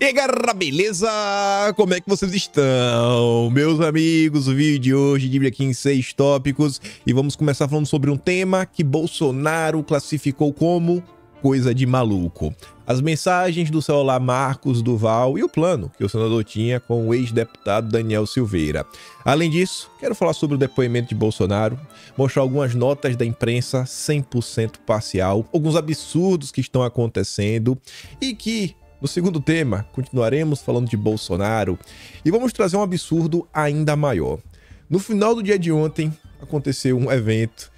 E aí, galera, beleza? Como é que vocês estão? Meus amigos, o vídeo de hoje divide aqui em 6 tópicos e vamos começar falando sobre um tema que Bolsonaro classificou como coisa de maluco. As mensagens do celular Marcos Duval e o plano que o senador tinha com o ex-deputado Daniel Silveira. Além disso, quero falar sobre o depoimento de Bolsonaro, mostrar algumas notas da imprensa 100% parcial, alguns absurdos que estão acontecendo e que, no segundo tema, continuaremos falando de Bolsonaro e vamos trazer um absurdo ainda maior. No final do dia de ontem, aconteceu um evento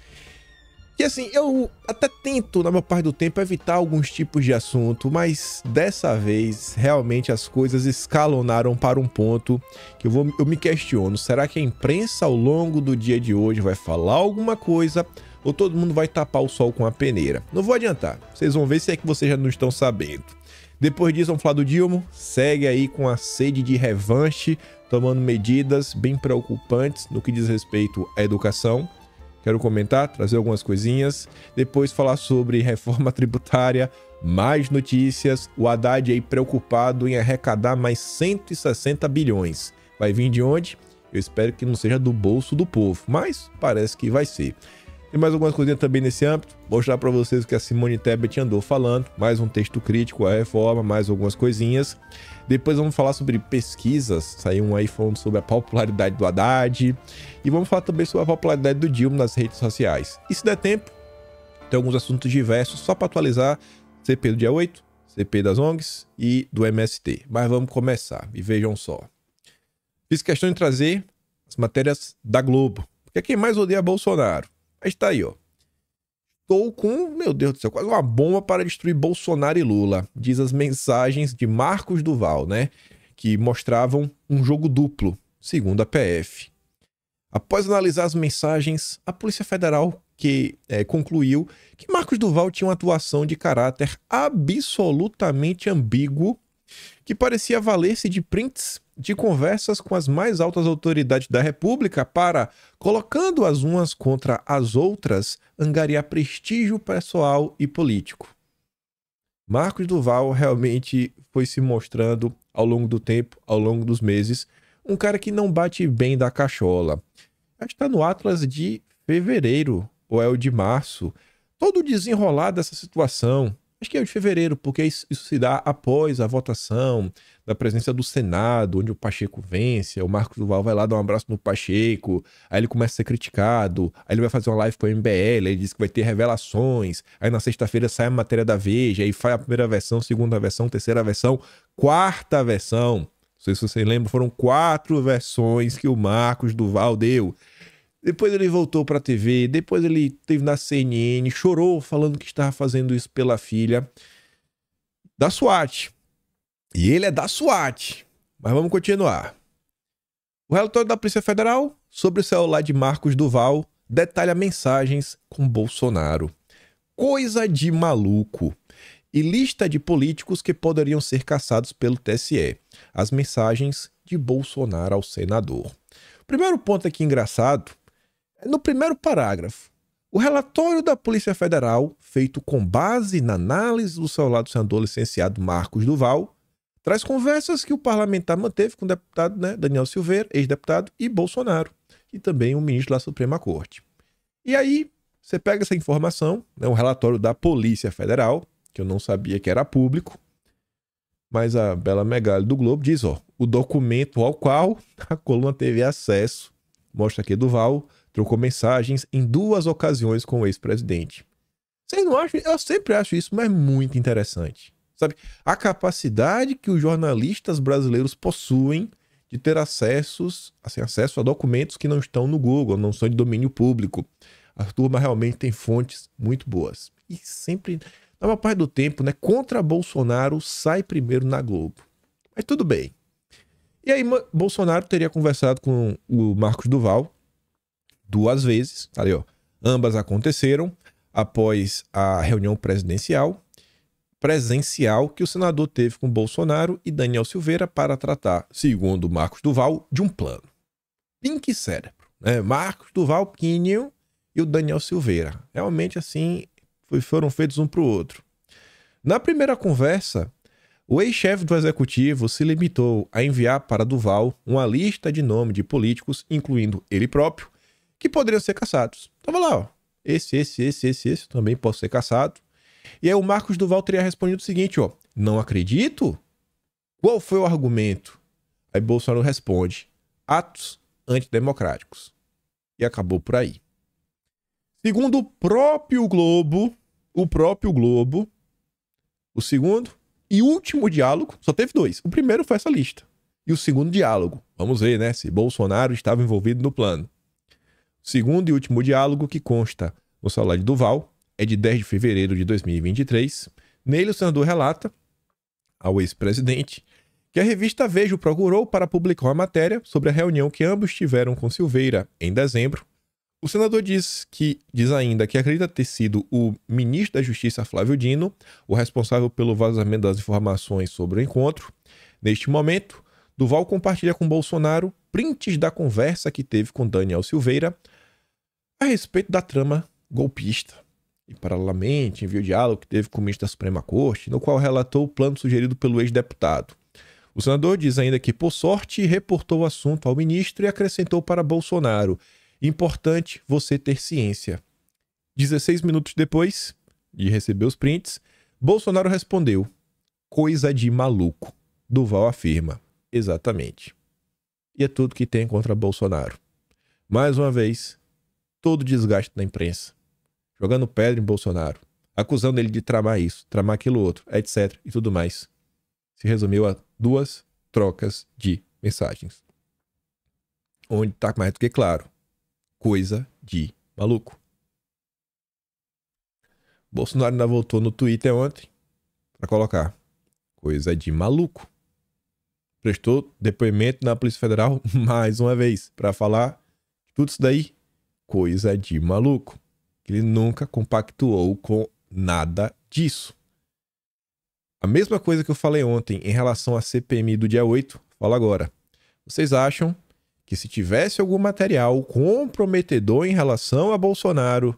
que, assim, eu até tento, na maior parte do tempo, evitar alguns tipos de assunto, mas dessa vez, realmente, as coisas escalonaram para um ponto que eu me questiono. Será que a imprensa, ao longo do dia de hoje, vai falar alguma coisa ou todo mundo vai tapar o sol com a peneira? Não vou adiantar, vocês vão ver se é que vocês já não estão sabendo. Depois disso, vamos falar do Dilma, segue aí com a sede de revanche, tomando medidas bem preocupantes no que diz respeito à educação. Quero comentar, trazer algumas coisinhas, depois falar sobre reforma tributária, mais notícias, o Haddad aí preocupado em arrecadar mais 160 bilhões. Vai vir de onde? Eu espero que não seja do bolso do povo, mas parece que vai ser. Tem mais algumas coisinhas também nesse âmbito, mostrar para vocês o que a Simone Tebet andou falando, mais um texto crítico à reforma, mais algumas coisinhas. Depois vamos falar sobre pesquisas, saiu um aí falando sobre a popularidade do Haddad. E vamos falar também sobre a popularidade do Dilma nas redes sociais. E se der tempo, tem alguns assuntos diversos, só para atualizar, CP do dia 8, CP das ONGs e do MST. Mas vamos começar, e vejam só. Fiz questão de trazer as matérias da Globo, porque quem mais odeia é Bolsonaro. Mas tá aí, ó. Estou com, meu Deus do céu, quase uma bomba para destruir Bolsonaro e Lula. Diz as mensagens de Marcos Duval, né? Que mostravam um jogo duplo, segundo a PF. Após analisar as mensagens, a Polícia Federal concluiu que Marcos Duval tinha uma atuação de caráter absolutamente ambíguo, que parecia valer-se de prints de conversas com as mais altas autoridades da República para, colocando as umas contra as outras, angariar prestígio pessoal e político. Marcos Duval realmente foi se mostrando, ao longo do tempo, ao longo dos meses, um cara que não bate bem da cachola. Acho que está no Atlas de fevereiro, ou é o de março, todo o desenrolar dessa situação. Acho que é o de fevereiro, porque isso se dá após a votação da presença do Senado, onde o Pacheco vence, o Marcos Duval vai lá dar um abraço no Pacheco, aí ele começa a ser criticado, aí ele vai fazer uma live com o MBL, ele diz que vai ter revelações, aí na sexta-feira sai a matéria da Veja, aí faz a primeira versão, segunda versão, terceira versão, quarta versão. Não sei se vocês lembram, foram 4 versões que o Marcos Duval deu. Depois ele voltou para a TV, depois ele esteve na CNN, chorou falando que estava fazendo isso pela filha da SWAT. E ele é da SWAT. Mas vamos continuar. O relatório da Polícia Federal sobre o celular de Marcos Duval detalha mensagens com Bolsonaro. Coisa de maluco. E lista de políticos que poderiam ser caçados pelo TSE. As mensagens de Bolsonaro ao senador. O primeiro ponto aqui engraçado é no primeiro parágrafo. O relatório da Polícia Federal, feito com base na análise do celular do senador licenciado Marcos Duval, traz conversas que o parlamentar manteve com o deputado, Daniel Silveira, ex-deputado, e Bolsonaro, e também o ministro da Suprema Corte. E aí, você pega essa informação, um relatório da Polícia Federal, que eu não sabia que era público, mas a Bela Megali do Globo diz, o documento ao qual a coluna teve acesso, mostra que Duval trocou mensagens em 2 ocasiões com o ex-presidente. Vocês não acham? Eu sempre acho isso, mas é muito interessante. Sabe? A capacidade que os jornalistas brasileiros possuem de ter acesso a documentos que não estão no Google, não são de domínio público. A turma realmente tem fontes muito boas. E sempre, na maior parte do tempo, contra Bolsonaro sai primeiro na Globo. Mas tudo bem. E aí, Bolsonaro teria conversado com o Marcos Duval 2 vezes, ali ambas aconteceram após a reunião presencial que o senador teve com Bolsonaro e Daniel Silveira para tratar, segundo Marcos Duval, de um plano. Pink cérebro, Marcos Duval pequenininho e o Daniel Silveira. Realmente assim, foram feitos um para o outro. Na primeira conversa, O ex-chefe do executivo se limitou a enviar para Duval uma lista de nomes de políticos, incluindo ele próprio, que poderiam ser caçados. Tava lá, ó. Esse também posso ser caçado. E aí o Marcos Duval teria respondido o seguinte, ó. Não acredito? Qual foi o argumento? Aí Bolsonaro responde. Atos antidemocráticos. E acabou por aí. Segundo o próprio Globo, o segundo e último diálogo, só teve 2. O primeiro foi essa lista. E o segundo diálogo, vamos ver, né, se Bolsonaro estava envolvido no plano. O segundo e último diálogo, que consta no celular de Duval, é de 10 de fevereiro de 2023. Nele, o senador relata ao ex-presidente que a revista Veja o procurou para publicar uma matéria sobre a reunião que ambos tiveram com Silveira em dezembro. O senador diz ainda que acredita ter sido o ministro da Justiça, Flávio Dino, o responsável pelo vazamento das informações sobre o encontro. Neste momento, Duval compartilha com Bolsonaro prints da conversa que teve com Daniel Silveira a respeito da trama golpista. E, paralelamente, enviou o diálogo que teve com o ministro da Suprema Corte, no qual relatou o plano sugerido pelo ex-deputado. O senador diz ainda que, por sorte, reportou o assunto ao ministro e acrescentou para Bolsonaro: importante você ter ciência. 16 minutos depois de receber os prints, Bolsonaro respondeu: coisa de maluco. Duval afirma: exatamente. E é tudo que tem contra Bolsonaro. Mais uma vez, todo o desgaste da imprensa, jogando pedra em Bolsonaro, acusando ele de tramar isso, tramar aquilo outro, etc. e tudo mais. Se resumiu a 2 trocas de mensagens. Onde está mais do que claro: coisa de maluco. Bolsonaro ainda voltou no Twitter ontem para colocar: coisa de maluco. Prestou depoimento na Polícia Federal mais uma vez para falar tudo isso daí, coisa de maluco. Ele nunca compactuou com nada disso. A mesma coisa que eu falei ontem em relação à CPMI do dia 8, falo agora. Vocês acham que se tivesse algum material comprometedor em relação a Bolsonaro,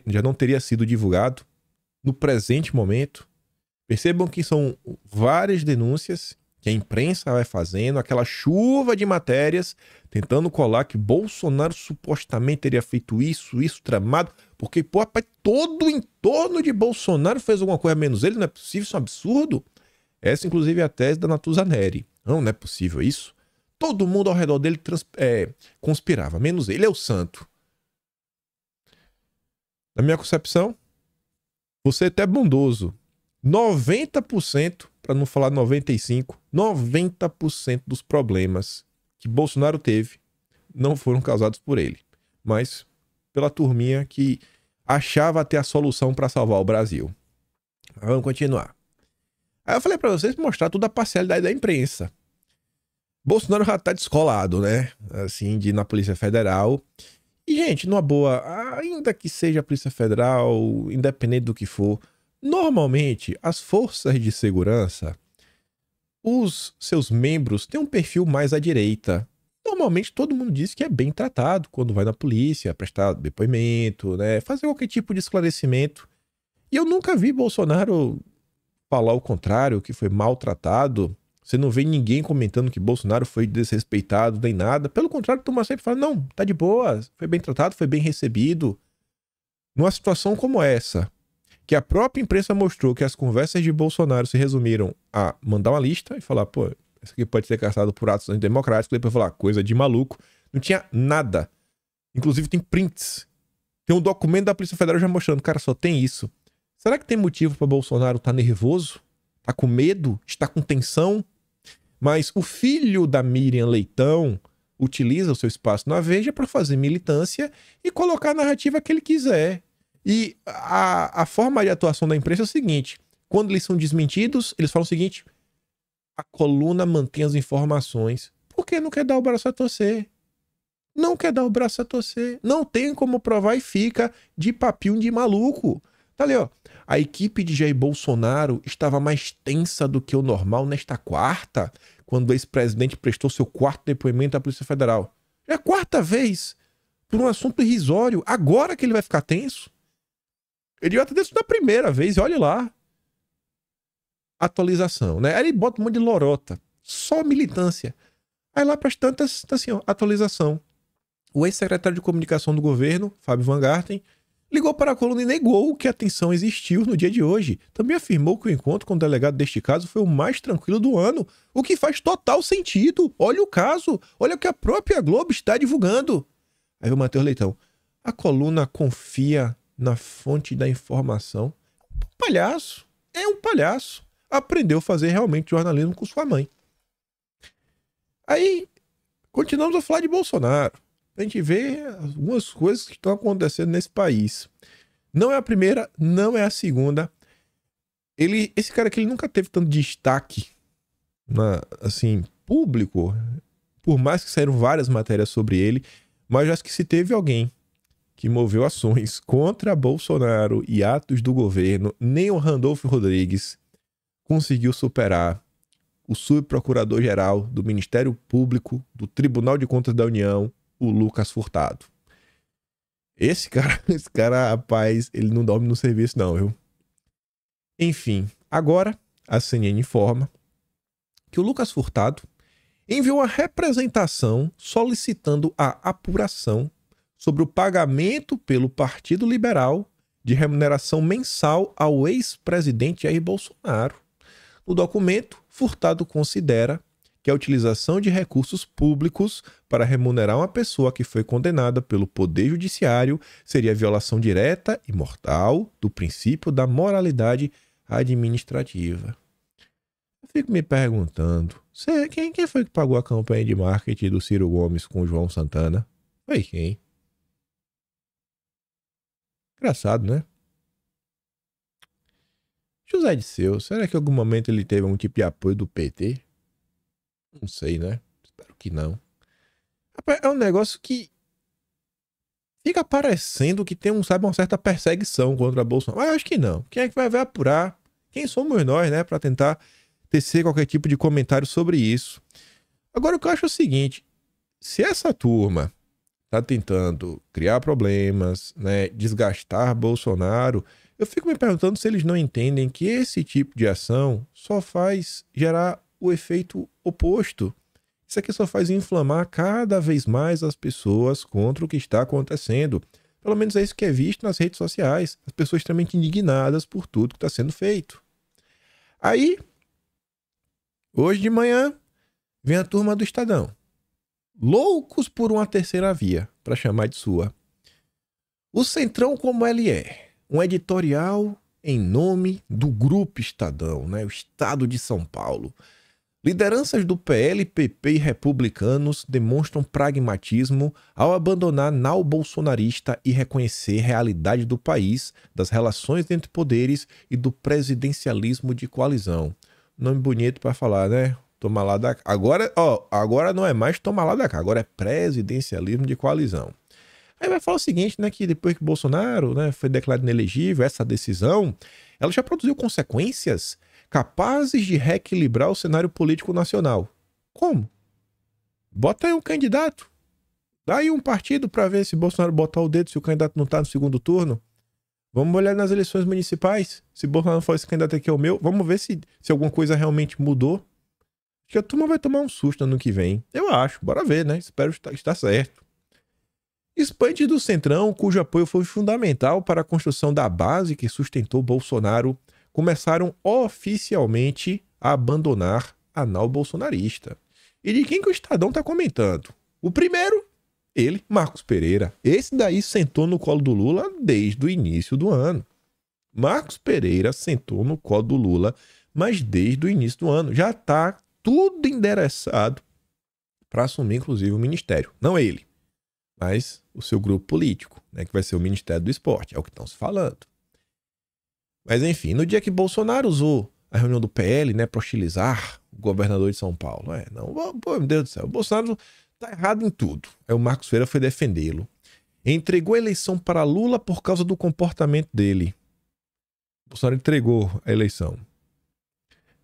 já não teria sido divulgado no presente momento? Percebam que são várias denúncias que a imprensa vai fazendo, aquela chuva de matérias, tentando colar que Bolsonaro supostamente teria feito isso tramado, porque, pô, rapaz, todo o entorno de Bolsonaro fez alguma coisa menos ele, não é possível, isso é um absurdo. Essa, inclusive, é a tese da Natuza Neri. Não é possível isso. Todo mundo ao redor dele conspirava, menos ele, é o santo. Na minha concepção, você é até bondoso. 90%, para não falar 95%, 90% dos problemas que Bolsonaro teve não foram causados por ele, mas pela turminha que achava ter a solução para salvar o Brasil. Mas vamos continuar. Aí eu falei para vocês mostrar toda a parcialidade da imprensa. Bolsonaro já tá descolado, né? Assim, de ir na Polícia Federal. E, gente, numa boa, ainda que seja a Polícia Federal, independente do que for, normalmente as forças de segurança, os seus membros têm um perfil mais à direita. Normalmente todo mundo diz que é bem tratado quando vai na polícia, prestar depoimento, né? Fazer qualquer tipo de esclarecimento. E eu nunca vi Bolsonaro falar o contrário, que foi maltratado. Você não vê ninguém comentando que Bolsonaro foi desrespeitado nem nada. Pelo contrário, Tomás sempre fala: não, tá de boa, foi bem tratado, foi bem recebido. Numa situação como essa, que a própria imprensa mostrou que as conversas de Bolsonaro se resumiram a mandar uma lista e falar: pô, isso aqui pode ser caçado por atos antidemocráticos, depois falar coisa de maluco. Não tinha nada. Inclusive tem prints. Tem um documento da Polícia Federal já mostrando: cara, só tem isso. Será que tem motivo para Bolsonaro estar nervoso? Tá com medo? Está com tensão? Mas o filho da Miriam Leitão utiliza o seu espaço na Veja para fazer militância e colocar a narrativa que ele quiser. E a forma de atuação da imprensa é o seguinte: quando eles são desmentidos, eles falam o seguinte: a coluna mantém as informações. Porque não quer dar o braço a torcer. Não quer dar o braço a torcer. Não tem como provar e fica de papinho de maluco. Tá ali, ó. A equipe de Jair Bolsonaro estava mais tensa do que o normal nesta quarta, quando o ex-presidente prestou seu 4º depoimento à Polícia Federal. É a 4ª vez, por um assunto irrisório. Agora que ele vai ficar tenso? Ele já tá dentro da primeira vez, e olha lá. atualização, né? Aí ele bota um monte de lorota, só militância. Aí lá para as tantas, tá assim, ó, atualização. O ex-secretário de comunicação do governo, Fábio Van Garten, ligou para a coluna e negou que a tensão existiu no dia de hoje. Também afirmou que o encontro com o delegado deste caso foi o mais tranquilo do ano, o que faz total sentido. Olha o caso, olha o que a própria Globo está divulgando. Aí o Matheus Leitão, a coluna confia na fonte da informação. Palhaço, é um palhaço. Aprendeu a fazer realmente jornalismo com sua mãe. Aí, continuamos a falar de Bolsonaro. A gente vê algumas coisas que estão acontecendo nesse país. Não é a primeira, não é a segunda. Esse cara aqui, ele nunca teve tanto destaque, assim, público, por mais que saíram várias matérias sobre ele, mas acho que se teve alguém que moveu ações contra Bolsonaro e atos do governo, nem o Randolfo Rodrigues conseguiu superar o subprocurador-geral do Ministério Público do Tribunal de Contas da União, o Lucas Furtado. Esse cara, rapaz, ele não dorme no serviço não, viu? Enfim, agora a CNN informa que o Lucas Furtado enviou uma representação solicitando a apuração sobre o pagamento pelo Partido Liberal de remuneração mensal ao ex-presidente Jair Bolsonaro. No documento, Furtado considera que a utilização de recursos públicos para remunerar uma pessoa que foi condenada pelo Poder Judiciário seria violação direta e mortal do princípio da moralidade administrativa. Eu fico me perguntando, quem foi que pagou a campanha de marketing do Ciro Gomes com o João Santana? Foi quem? Engraçado, né? José Dirceu, será que em algum momento ele teve algum tipo de apoio do PT? Não sei, né? Espero que não. É um negócio que fica parecendo que tem uma certa perseguição contra Bolsonaro. Mas eu acho que não. Quem é que vai apurar? Quem somos nós, né? Para tentar tecer qualquer tipo de comentário sobre isso. Agora, o que eu acho é o seguinte. Se essa turma tá tentando criar problemas, né? Desgastar Bolsonaro, eu fico me perguntando se eles não entendem que esse tipo de ação só faz gerar o efeito oposto. Isso aqui só faz inflamar cada vez mais as pessoas contra o que está acontecendo. Pelo menos é isso que é visto nas redes sociais. As pessoas extremamente indignadas por tudo que está sendo feito. Aí, hoje de manhã, vem a turma do Estadão. Loucos por uma terceira via, para chamar de sua. O Centrão como ele é. Um editorial em nome do Grupo Estadão, né? O Estado de São Paulo. Lideranças do PL, PP e republicanos demonstram pragmatismo ao abandonar nao bolsonarista e reconhecer a realidade do país, das relações entre poderes e do presidencialismo de coalizão. Nome bonito para falar, né? Toma lá da cá. Agora não é mais tomar lá da cá, agora é presidencialismo de coalizão. Aí vai falar o seguinte, né, que depois que Bolsonaro, né, foi declarado inelegível, essa decisão, ela já produziu consequências capazes de reequilibrar o cenário político nacional. Como? Bota aí um candidato. Dá aí um partido para ver se Bolsonaro botar o dedo se o candidato não tá no segundo turno. Vamos olhar nas eleições municipais. Se Bolsonaro for esse candidato aqui é o meu, vamos ver se alguma coisa realmente mudou. Acho que a turma vai tomar um susto ano que vem. Eu acho. Bora ver, né? Espero estar certo. Expoentes do Centrão, cujo apoio foi fundamental para a construção da base que sustentou Bolsonaro, começaram oficialmente a abandonar a nau bolsonarista. E de quem que o Estadão está comentando? O primeiro, ele, Marcos Pereira. Esse daí sentou no colo do Lula desde o início do ano. Marcos Pereira sentou no colo do Lula, mas desde o início do ano. Já está tudo endereçado para assumir, inclusive, o ministério. Não ele, mas o seu grupo político, né, que vai ser o Ministério do Esporte. É o que estão se falando. Mas, enfim, no dia que Bolsonaro usou a reunião do PL, né, para hostilizar o governador de São Paulo. Meu Deus do céu, o Bolsonaro tá errado em tudo. Aí o Marcos Ferreira foi defendê-lo. Entregou a eleição para Lula por causa do comportamento dele. O Bolsonaro entregou a eleição.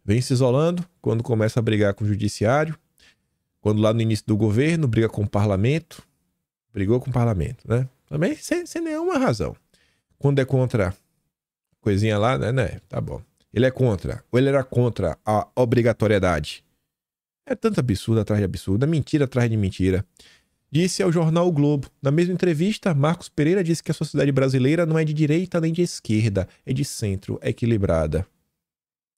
Vem se isolando quando começa a brigar com o judiciário. Quando lá no início do governo, briga com o parlamento. Brigou com o parlamento, né? Também sem nenhuma razão. Quando é contra coisinha lá, né? Tá bom. Ele é contra, ou ele era contra a obrigatoriedade? É tanto absurdo atrás de absurdo, mentira atrás de mentira. Disse ao jornal O Globo. Na mesma entrevista, Marcos Pereira disse que a sociedade brasileira não é de direita nem de esquerda, é de centro, é equilibrada.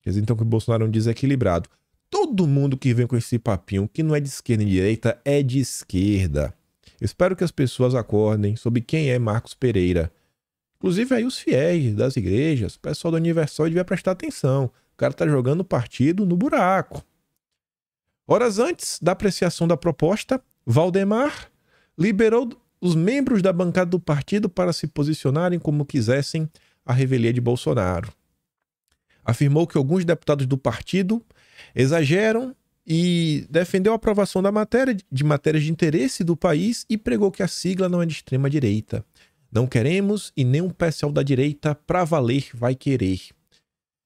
Quer dizer, então, que o Bolsonaro é um desequilibrado. Todo mundo que vem com esse papinho, que não é de esquerda nem de direita, é de esquerda. Eu espero que as pessoas acordem sobre quem é Marcos Pereira. Inclusive aí os fiéis das igrejas, o pessoal do Universal devia prestar atenção. O cara tá jogando o partido no buraco. Horas antes da apreciação da proposta, Valdemar liberou os membros da bancada do partido para se posicionarem como quisessem à revelia de Bolsonaro. Afirmou que alguns deputados do partido exageram e defendeu a aprovação da matérias de interesse do país e pregou que a sigla não é de extrema direita. Não queremos e nem um pessoal da direita pra valer vai querer.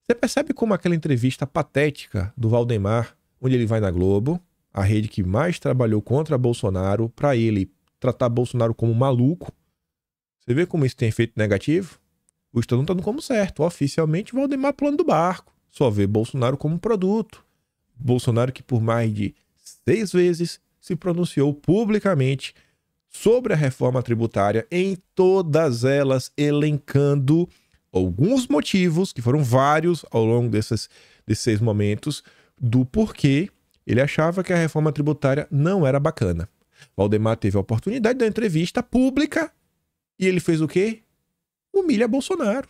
Você percebe como aquela entrevista patética do Valdemar, onde ele vai na Globo, a rede que mais trabalhou contra Bolsonaro, para ele tratar Bolsonaro como maluco. Você vê como isso tem efeito negativo? O Estadão está dando como certo. Oficialmente, Valdemar pulando do barco. Só vê Bolsonaro como produto. Bolsonaro que por mais de 6 vezes se pronunciou publicamente sobre a reforma tributária, em todas elas elencando alguns motivos, que foram vários ao longo desses 6 momentos, do porquê ele achava que a reforma tributária não era bacana. Valdemar teve a oportunidade da entrevista pública e ele fez o quê? Humilha Bolsonaro.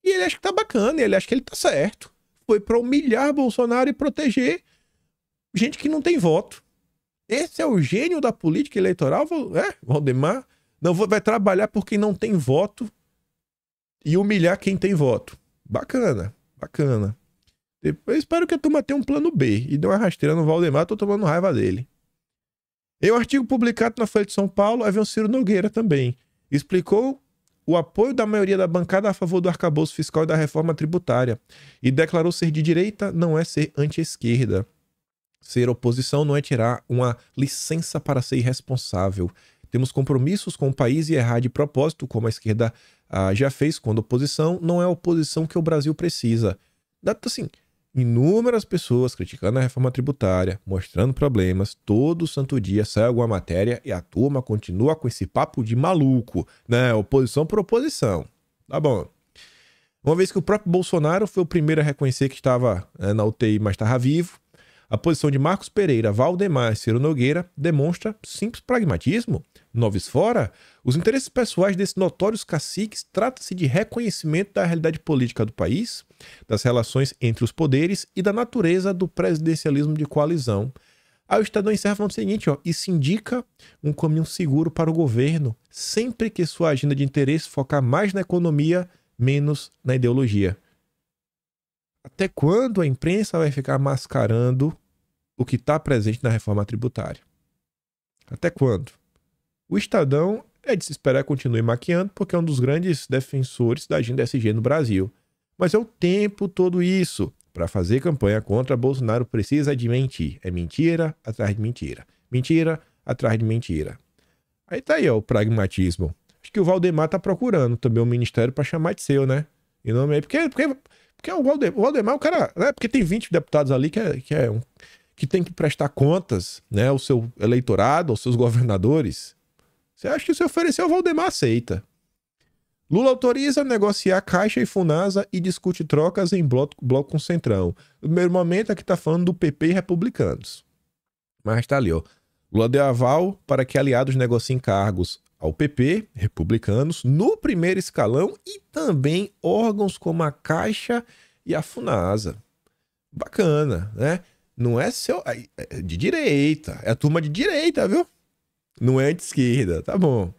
E ele acha que tá bacana, ele acha que ele tá certo. Foi para humilhar Bolsonaro e proteger gente que não tem voto. Esse é o gênio da política eleitoral, Valdemar. Não vai trabalhar por quem não tem voto e humilhar quem tem voto. Bacana, bacana. Eu espero que a turma tenha um plano B e dê uma rasteira no Valdemar, tô tomando raiva dele. Em um artigo publicado na Folha de São Paulo, havia um Ciro Nogueira também. Explicou o apoio da maioria da bancada a favor do arcabouço fiscal e da reforma tributária e declarou ser de direita não é ser anti-esquerda. Ser oposição não é tirar uma licença para ser irresponsável. Temos compromissos com o país e errar de propósito, como a esquerda já fez quando oposição, não é a oposição que o Brasil precisa. Assim, inúmeras pessoas criticando a reforma tributária, mostrando problemas, todo santo dia sai alguma matéria e a turma continua com esse papo de maluco, né? Oposição por oposição. Tá bom. Uma vez que o próprio Bolsonaro foi o primeiro a reconhecer que estava na UTI, mas estava vivo, a posição de Marcos Pereira, Valdemar e Ciro Nogueira demonstra simples pragmatismo. Noves fora, os interesses pessoais desses notórios caciques trata-se de reconhecimento da realidade política do país, das relações entre os poderes e da natureza do presidencialismo de coalizão. Aí o Estadão encerra falando o seguinte, isso indica um caminho seguro para o governo, sempre que sua agenda de interesse focar mais na economia, menos na ideologia. Até quando a imprensa vai ficar mascarando o que está presente na reforma tributária? Até quando? O Estadão é de se esperar que continue maquiando, porque é um dos grandes defensores da agenda SG no Brasil. Mas é o tempo todo isso. Para fazer campanha contra Bolsonaro precisa de mentir. É mentira atrás de mentira. Mentira atrás de mentira. Aí tá aí, o pragmatismo. Acho que o Valdemar tá procurando também um ministério para chamar de seu, né? E não é porque o Valdemar, o cara, né? Porque tem 20 deputados ali que tem que prestar contas, né, ao seu eleitorado, aos seus governadores. Você acha que se oferecer o Valdemar aceita? Lula autoriza negociar Caixa e Funasa e discute trocas em bloco com o Centrão. No primeiro momento aqui tá falando do PP e republicanos. Mas tá ali, Lula deu aval para que aliados negociem cargos ao PP, republicanos, no primeiro escalão e também órgãos como a Caixa e a Funasa. Bacana, né? Não é de direita, é a turma de direita, viu? Não é de esquerda, tá bom.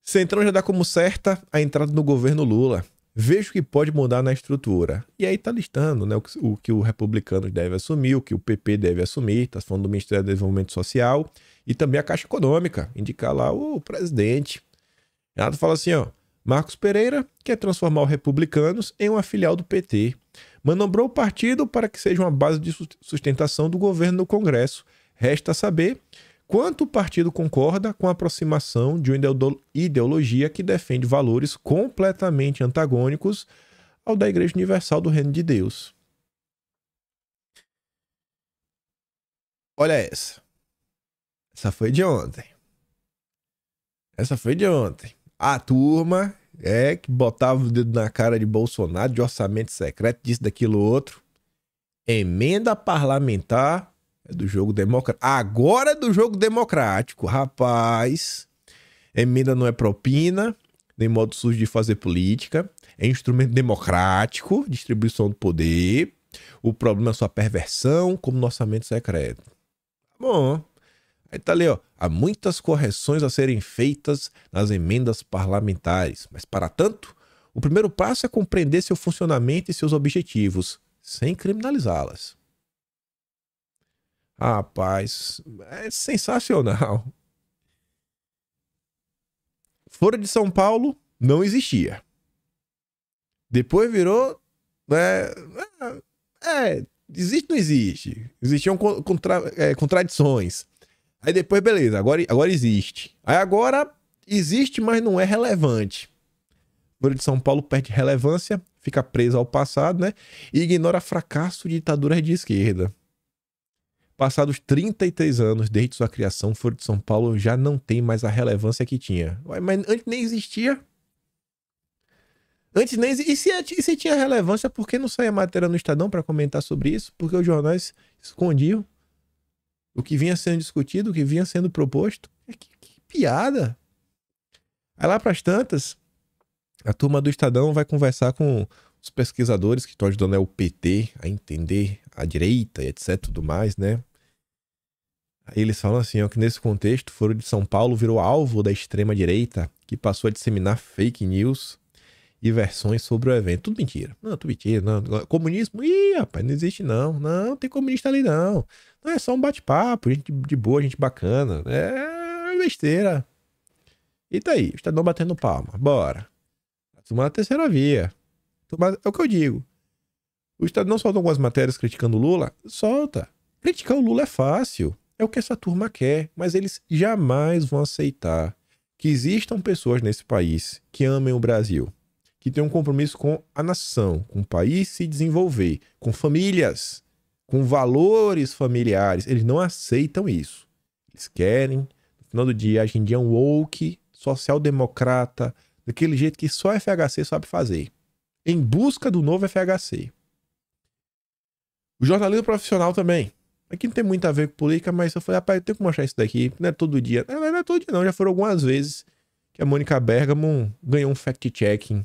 Centrão já dá como certa a entrada no governo Lula. Vejo que pode mudar na estrutura. E aí tá listando, né, o que o republicano deve assumir, o que o PP deve assumir, tá falando do Ministério do Desenvolvimento Social e também a Caixa Econômica, indicar lá o presidente. Renato fala assim, Marcos Pereira quer transformar o Republicanos em uma filial do PT. Manobrou o partido para que seja uma base de sustentação do governo no Congresso. Resta saber quanto o partido concorda com a aproximação de uma ideologia que defende valores completamente antagônicos ao da Igreja Universal do Reino de Deus. Olha essa. Essa foi de ontem. Essa foi de ontem. A turma que botava o dedo na cara de Bolsonaro, de orçamento secreto, disso, daquilo, outro. Emenda parlamentar do jogo democrático. Agora é do jogo democrático, rapaz. Emenda não é propina, nem modo sujo de fazer política. É instrumento democrático, distribuição do poder. O problema é sua perversão, como no orçamento secreto. Bom, aí tá ali, ó. Há muitas correções a serem feitas nas emendas parlamentares. Mas, para tanto, o primeiro passo é compreender seu funcionamento e seus objetivos, sem criminalizá-las. Rapaz, é sensacional. Fora de São Paulo, não existia. Depois virou... existe ou não existe? Existiam contradições. Aí depois, beleza, agora existe. Aí agora existe, mas não é relevante. Fora de São Paulo perde relevância, fica preso ao passado, né? E ignora fracasso de ditaduras de esquerda. Passados 33 anos desde sua criação, Fora de São Paulo já não tem mais a relevância que tinha. Mas antes nem existia. Antes nem existia. E se tinha relevância, por que não saía matéria no Estadão para comentar sobre isso? Porque os jornais escondiam o que vinha sendo discutido, o que vinha sendo proposto. Que piada. Aí lá para as tantas, a turma do Estadão vai conversar com os pesquisadores que estão ajudando o PT a entender a direita e etc, tudo mais, né? Aí eles falam assim, ó, que nesse contexto, Foro de São Paulo virou alvo da extrema-direita, que passou a disseminar fake news e versões sobre o evento. Tudo mentira. Não, tudo mentira. Não. Comunismo? Ih, rapaz, não existe não. Não tem comunista ali não. Não, é só um bate-papo, gente de boa, gente bacana. É besteira. E tá aí, o Estadão batendo palma. Bora. Tomar a terceira via. É o que eu digo. O Estadão solta algumas matérias criticando o Lula? Solta. Criticar o Lula é fácil. É o que essa turma quer. Mas eles jamais vão aceitar que existam pessoas nesse país que amem o Brasil, que tenham um compromisso com a nação, com o país se desenvolver, com famílias, com valores familiares. Eles não aceitam isso. Eles querem, no final do dia, hoje em dia, um woke, social-democrata, daquele jeito que só a FHC sabe fazer. Em busca do novo FHC. O jornalismo profissional também. Aqui não tem muito a ver com política, mas eu falei, rapaz, eu tenho que mostrar isso daqui. Não é todo dia. Não é todo dia não, já foram algumas vezes que a Mônica Bergamo ganhou um fact-checking.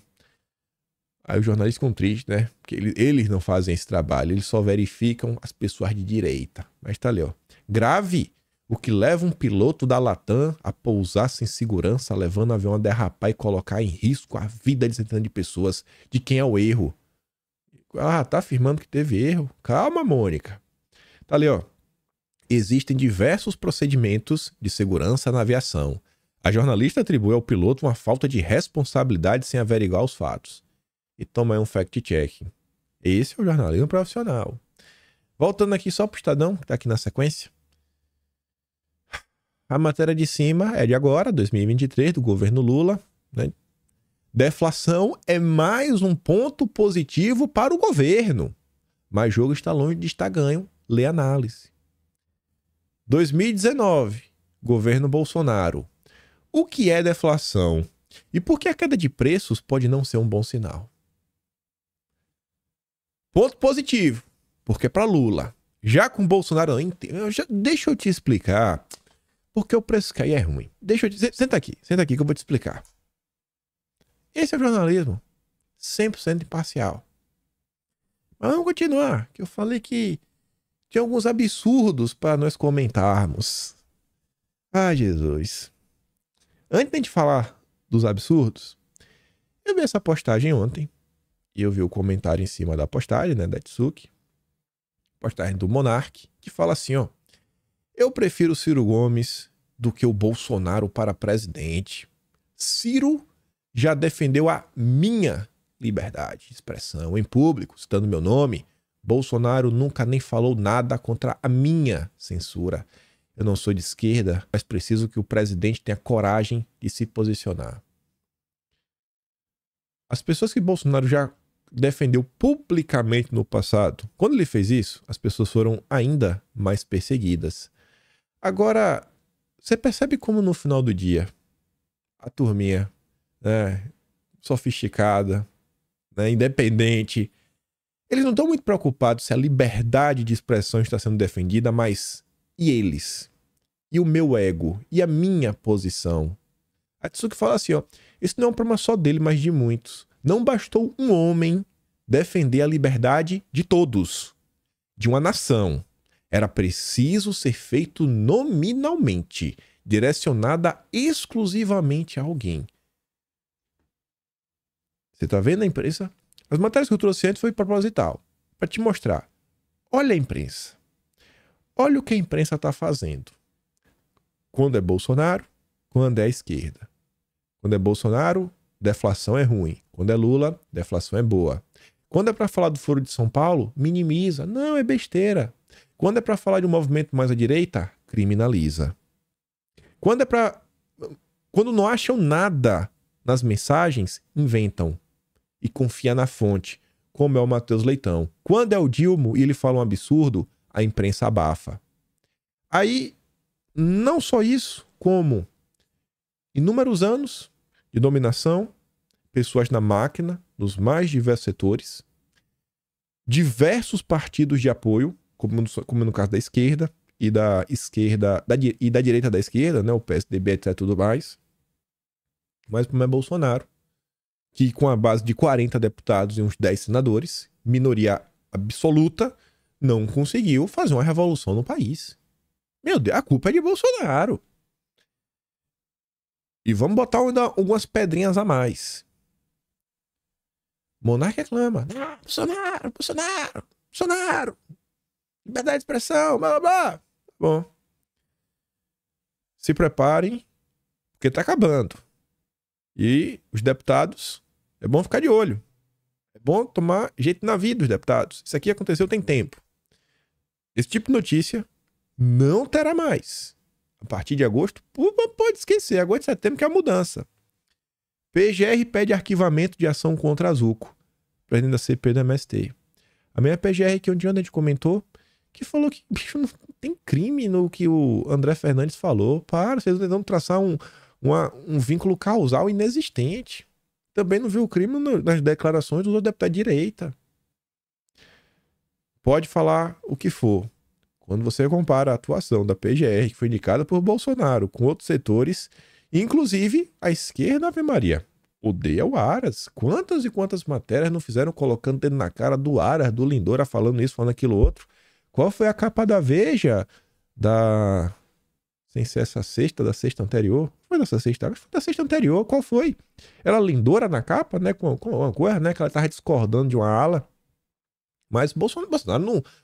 Aí os jornalistas ficam tristes, né? Porque eles não fazem esse trabalho, eles só verificam as pessoas de direita. Mas tá ali, ó. Grave o que leva um piloto da Latam a pousar sem segurança, levando o avião a derrapar e colocar em risco a vida de centenas de pessoas. De quem é o erro? Ah, tá afirmando que teve erro? Calma, Mônica. Tá ali, ó. Existem diversos procedimentos de segurança na aviação. A jornalista atribui ao piloto uma falta de responsabilidade sem averiguar os fatos. E toma aí um fact-checking. Esse é o jornalismo profissional. Voltando aqui só pro Estadão, que tá aqui na sequência. A matéria de cima é de agora, 2023, do governo Lula, né? Deflação é mais um ponto positivo para o governo. Mas o jogo está longe de estar ganho. Lê análise. 2019, governo Bolsonaro. O que é deflação? E por que a queda de preços pode não ser um bom sinal? Ponto positivo, porque é para Lula. Já com Bolsonaro, deixa eu te explicar porque o preço cair é ruim. Senta aqui que eu vou te explicar. Esse é o jornalismo 100% imparcial. Mas vamos continuar, que eu falei que tinha alguns absurdos para nós comentarmos. Ah, Jesus. Antes de falar dos absurdos, eu vi essa postagem ontem. E eu vi o comentário em cima da postagem, né, da Tsuki. Postagem do Monark, que fala assim, ó. Eu prefiro Ciro Gomes do que o Bolsonaro para presidente. Ciro já defendeu a minha liberdade de expressão em público, citando meu nome. Bolsonaro nunca nem falou nada contra a minha censura. Eu não sou de esquerda, mas preciso que o presidente tenha coragem de se posicionar. As pessoas que Bolsonaro já defendeu publicamente no passado. Quando ele fez isso, as pessoas foram ainda mais perseguidas. Agora, você percebe como no final do dia, a turminha, né, sofisticada, né, independente, eles não estão muito preocupados se a liberdade de expressão está sendo defendida, mas e eles? E o meu ego? E a minha posição? A Tsuki fala assim, ó, esse não é um problema só dele, mas de muitos. Não bastou um homem defender a liberdade de todos, de uma nação. Era preciso ser feito nominalmente, direcionada exclusivamente a alguém. Você tá vendo a imprensa? As matérias que eu trouxe antes foi proposital, para te mostrar. Olha a imprensa. Olha o que a imprensa está fazendo. Quando é Bolsonaro, quando é a esquerda. Quando é Bolsonaro, deflação é ruim. Quando é Lula, deflação é boa. Quando é para falar do Foro de São Paulo, minimiza. Não, é besteira. Quando é para falar de um movimento mais à direita, criminaliza. Quando não acham nada nas mensagens, inventam. E confia na fonte, como é o Matheus Leitão. Quando é o Dilma e ele fala um absurdo, a imprensa abafa. Aí, não só isso, como inúmeros anos de dominação, pessoas na máquina, nos mais diversos setores, diversos partidos de apoio, como no caso da esquerda e da direita da esquerda, né, o PSDB, etc, tudo mais. Mas como é Bolsonaro, que com a base de 40 deputados e uns 10 senadores, minoria absoluta, não conseguiu fazer uma revolução no país. Meu Deus, a culpa é de Bolsonaro. E vamos botar algumas pedrinhas a mais. Monarca reclama. Ah, Bolsonaro. Liberdade de expressão, blá, blá, blá. Bom. Se preparem, porque tá acabando. E os deputados, é bom ficar de olho. É bom tomar jeito na vida dos deputados. Isso aqui aconteceu tem tempo. Esse tipo de notícia não terá mais. A partir de agosto, pode esquecer. Agosto e setembro que é a mudança. PGR pede arquivamento de ação contra a Zucco, presidente da CPI do MST. A minha PGR que um dia a gente comentou, que falou que bicho, não tem crime no que o André Fernandes falou. Para, vocês estão tentando traçar um vínculo causal inexistente. Também não viu o crime nas declarações dos outros deputados de direita. Pode falar o que for. Quando você compara a atuação da PGR, que foi indicada por Bolsonaro, com outros setores, inclusive a esquerda, Ave Maria, odeia o Aras. Quantas e quantas matérias não fizeram colocando dedo na cara do Aras, do Lindora, falando isso, falando aquilo outro? Qual foi a capa da Veja sem ser essa sexta, da sexta anterior? Foi dessa sexta, acho que foi da sexta anterior. Qual foi? Era Lindora na capa, né? Com uma coisa, né? Que ela tava discordando de uma ala. Mas Bolsonaro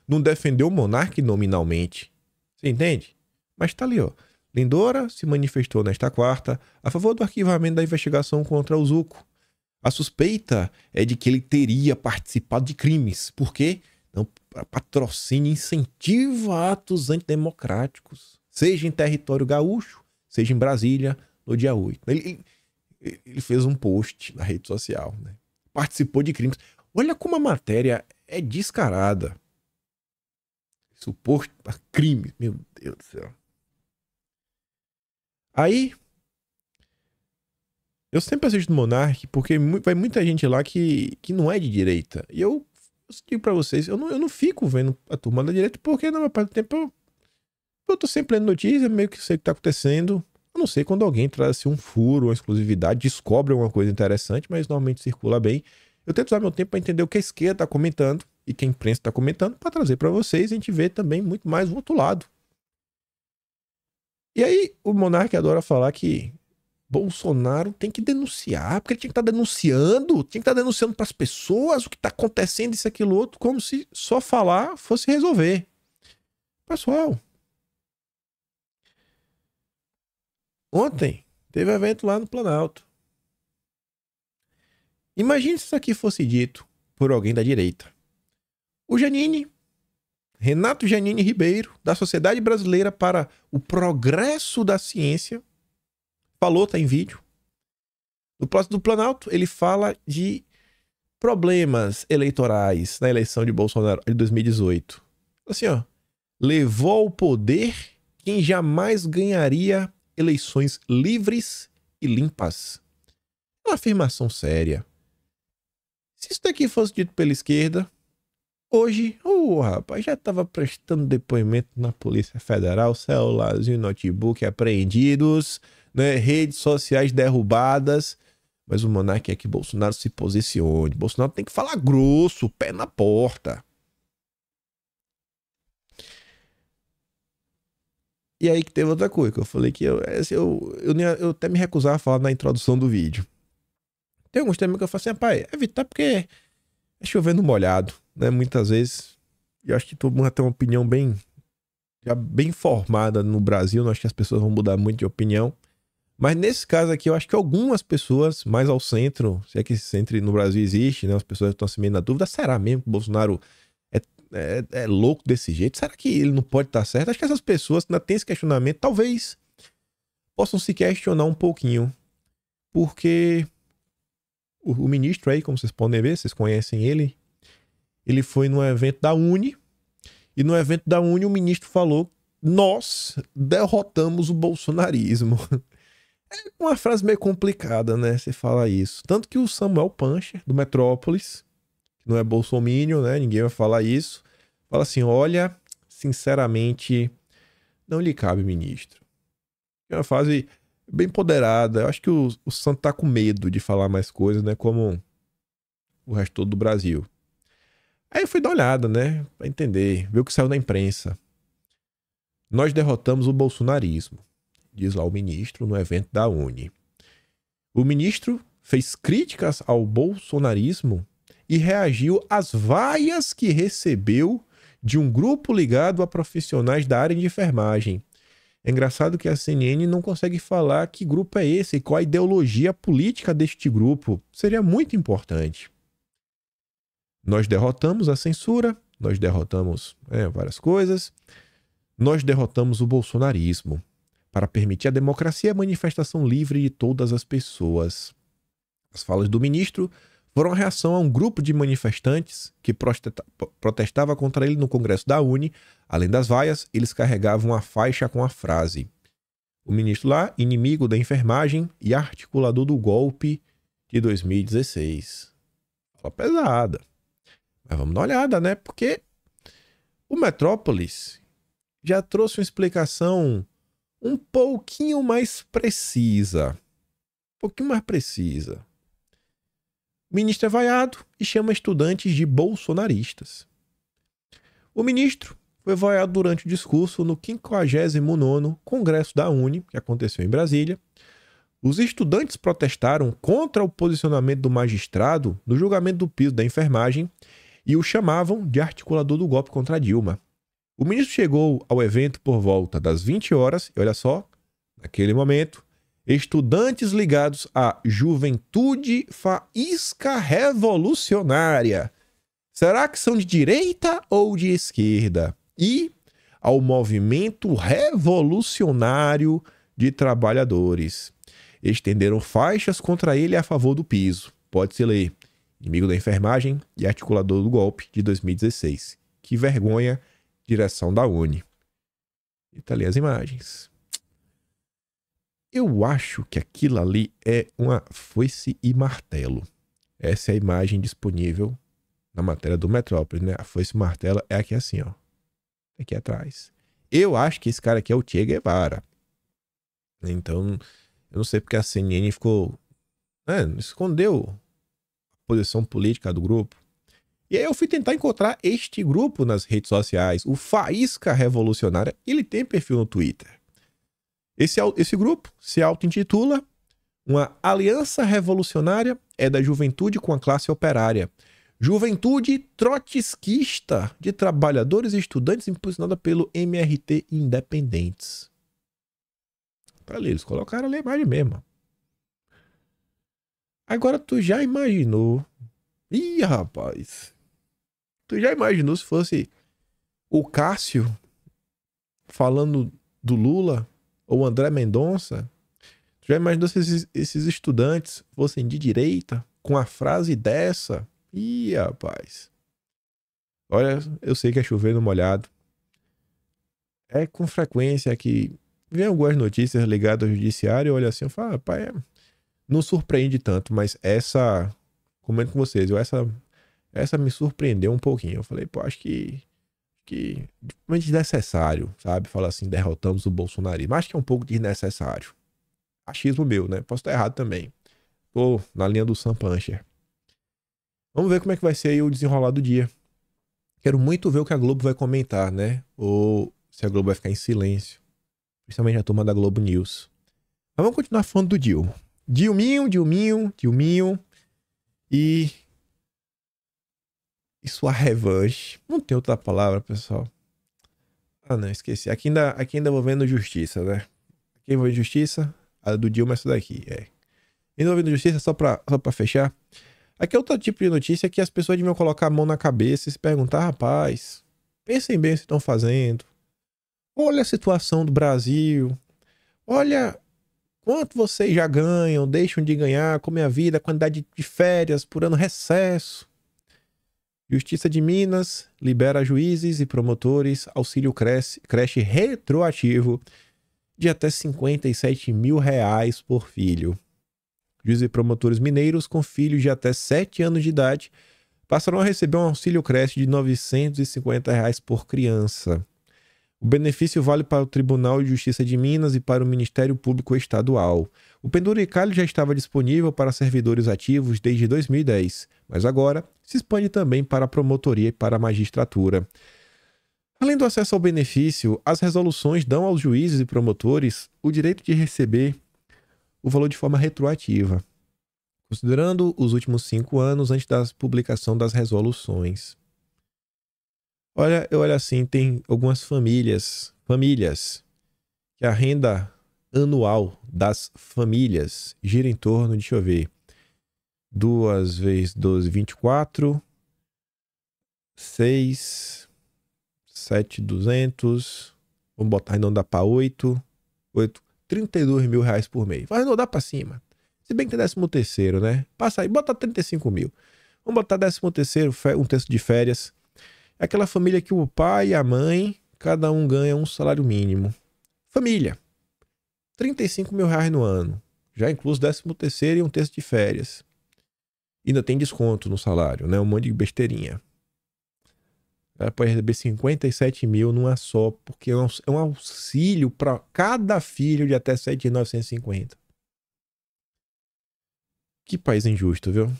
não defendeu o monarca nominalmente. Você entende? Mas tá ali, ó. Lindora se manifestou nesta quarta a favor do arquivamento da investigação contra o Zucco. A suspeita é de que ele teria participado de crimes. Por quê? Não, patrocínio e incentivo a atos antidemocráticos. Seja em território gaúcho, seja em Brasília, no dia 8. Ele fez um post na rede social, né? Participou de crimes. Olha como a matéria é descarada. Suposto crime. Meu Deus do céu. Aí, eu sempre assisto Monark porque vai muita gente lá que não é de direita. E eu digo pra vocês, eu não fico vendo a turma da direita porque na maior parte do tempo eu tô sempre lendo notícia, meio que sei o que tá acontecendo. Eu não sei quando alguém traz assim, um furo, uma exclusividade, descobre alguma coisa interessante, mas normalmente circula bem. Eu tento usar meu tempo para entender o que a esquerda está comentando e que a imprensa está comentando para trazer para vocês e a gente vê também muito mais o outro lado. E aí o Monark adora falar que Bolsonaro tem que denunciar, porque ele tinha que estar denunciando para as pessoas o que está acontecendo, isso, aquilo, outro, como se só falar fosse resolver. Pessoal, ontem teve evento lá no Planalto. Imagine se isso aqui fosse dito por alguém da direita. O Renato Janine Ribeiro, da Sociedade Brasileira para o Progresso da Ciência, falou, tá em vídeo. No próximo do Planalto, ele fala de problemas eleitorais na eleição de Bolsonaro de 2018. Assim, ó, levou ao poder quem jamais ganharia eleições livres e limpas. É uma afirmação séria. Se isso daqui fosse dito pela esquerda, hoje, rapaz, já estava prestando depoimento na Polícia Federal, celularzinho e notebook apreendidos, né, redes sociais derrubadas. Mas o monarca quer que Bolsonaro se posicione. Bolsonaro tem que falar grosso, pé na porta. E aí que teve outra coisa, que eu falei que eu até me recusava a falar na introdução do vídeo. Tem alguns temas que eu falo assim, rapaz, evitar porque é chovendo molhado, né? Muitas vezes, eu acho que todo mundo tem uma opinião já bem formada no Brasil, não acho que as pessoas vão mudar muito de opinião. Mas nesse caso aqui, eu acho que algumas pessoas mais ao centro, se é que esse centro no Brasil existe, né? As pessoas estão se meio na dúvida, será mesmo que o Bolsonaro é louco desse jeito? Será que ele não pode estar certo? Acho que essas pessoas que ainda têm esse questionamento, talvez possam se questionar um pouquinho. Porque o ministro aí, como vocês podem ver, vocês conhecem ele foi num evento da Uni, e no evento da Uni o ministro falou: nós derrotamos o bolsonarismo. É uma frase meio complicada, né? Você fala isso. Tanto que o Samuel Pancher, do Metrópolis, que não é bolsominion, né? Ninguém vai falar isso. Fala assim, olha, sinceramente, não lhe cabe, ministro. É uma frase bem empoderada. Eu acho que o santo tá com medo de falar mais coisas, né? Como o resto todo do Brasil. Aí eu fui dar uma olhada, né? Pra entender. Ver o que saiu na imprensa. Nós derrotamos o bolsonarismo, diz lá o ministro no evento da Uni. O ministro fez críticas ao bolsonarismo e reagiu às vaias que recebeu de um grupo ligado a profissionais da área de enfermagem. É engraçado que a CNN não consegue falar que grupo é esse e qual a ideologia política deste grupo. Seria muito importante. Nós derrotamos a censura, nós derrotamos várias coisas, nós derrotamos o bolsonarismo para permitir a democracia e a manifestação livre de todas as pessoas. As falas do ministro foram a reação a um grupo de manifestantes que protestava contra ele no Congresso da Uni. Além das vaias, eles carregavam uma faixa com a frase: o ministro lá, inimigo da enfermagem e articulador do golpe de 2016. Fala pesada. Mas vamos dar uma olhada, né? Porque o Metrópolis já trouxe uma explicação um pouquinho mais precisa. O ministro é vaiado e chama estudantes de bolsonaristas. O ministro foi vaiado durante o discurso no 59º Congresso da Uni, que aconteceu em Brasília. Os estudantes protestaram contra o posicionamento do magistrado no julgamento do piso da enfermagem e o chamavam de articulador do golpe contra Dilma. O ministro chegou ao evento por volta das 20 horas e olha só, naquele momento, estudantes ligados à Juventude Faísca Revolucionária. Será que são de direita ou de esquerda? E ao Movimento Revolucionário de Trabalhadores. Estenderam faixas contra ele a favor do piso. Pode-se ler: inimigo da enfermagem e articulador do golpe de 2016. Que vergonha, direção da Uni. E tá ali as imagens. Eu acho que aquilo ali é uma foice e martelo. Essa é a imagem disponível na matéria do Metrópolis, né? A foice e martelo é aqui assim, ó. Aqui atrás. Eu acho que esse cara aqui é o Che Guevara. Então, eu não sei porque a CNN ficou... escondeu a posição política do grupo. E aí eu fui tentar encontrar este grupo nas redes sociais. O Faísca Revolucionária. Ele tem perfil no Twitter. Esse grupo se auto-intitula uma aliança revolucionária é da juventude com a classe operária. Juventude trotskista de trabalhadores e estudantes impulsionada pelo MRT Independentes. Tá ali, eles colocaram ali a imagem mesmo. Agora tu já imaginou... Ih, rapaz. Tu já imaginou se fosse o Cássio falando do Lula... ou André Mendonça? Já imaginou se esses estudantes fossem de direita com a frase dessa? Ih, rapaz. Olha, eu sei que é chover no molhado. É com frequência que vem algumas notícias ligadas ao judiciário, olha assim, eu falo, rapaz, não surpreende tanto, mas essa, comento com vocês, essa me surpreendeu um pouquinho. Eu falei, pô, acho que é desnecessário, sabe? Falar assim, derrotamos o bolsonarismo. Acho que é um pouco desnecessário. Achismo meu, né? Posso estar errado também. Tô na linha do Sam Puncher. Vamos ver como é que vai ser aí o desenrolar do dia. Quero muito ver o que a Globo vai comentar, né? Ou se a Globo vai ficar em silêncio. Principalmente a turma da Globo News. Mas vamos continuar falando do Dilma. Dilminho. E sua revanche. Não tem outra palavra, pessoal. Ah, não, esqueci. Aqui ainda vou vendo justiça, né? Aqui vou ver justiça. A do Dilma é essa daqui, é. Ainda vou vendo justiça só pra fechar. Aqui é outro tipo de notícia que as pessoas deviam colocar a mão na cabeça e se perguntar, rapaz, pensem bem o que estão fazendo. Olha a situação do Brasil. Olha quanto vocês já ganham, deixam de ganhar, como é a vida, a quantidade de férias por ano, recesso. Justiça de Minas libera juízes e promotores auxílio creche retroativo de até R$ 57 mil por filho. Juízes e promotores mineiros com filhos de até 7 anos de idade passarão a receber um auxílio creche de R$ 950 por criança. O benefício vale para o Tribunal de Justiça de Minas e para o Ministério Público Estadual. O penduricalho já estava disponível para servidores ativos desde 2010, mas agora se expande também para a promotoria e para a magistratura. Além do acesso ao benefício, as resoluções dão aos juízes e promotores o direito de receber o valor de forma retroativa, considerando os últimos 5 anos antes da publicação das resoluções. Olha, eu olho assim, tem algumas famílias que a renda anual das famílias gira em torno, deixa eu ver, 2 vezes 12, 24, 6, 7.200, vamos botar arredondar para 8, 32 mil reais por mês. Vai arredondar para cima. Se bem que tem 13º, né? Passa aí, bota 35 mil. Vamos botar 13º, um terço de férias. É aquela família que o pai e a mãe, cada um ganha um salário mínimo. Família. 35 mil reais no ano. Já inclui 13º e um terço de férias. Ainda tem desconto no salário, né? Um monte de besteirinha. Ela pode receber 57 mil numa só, porque é um auxílio para cada filho de até 7.950. Que país injusto, viu?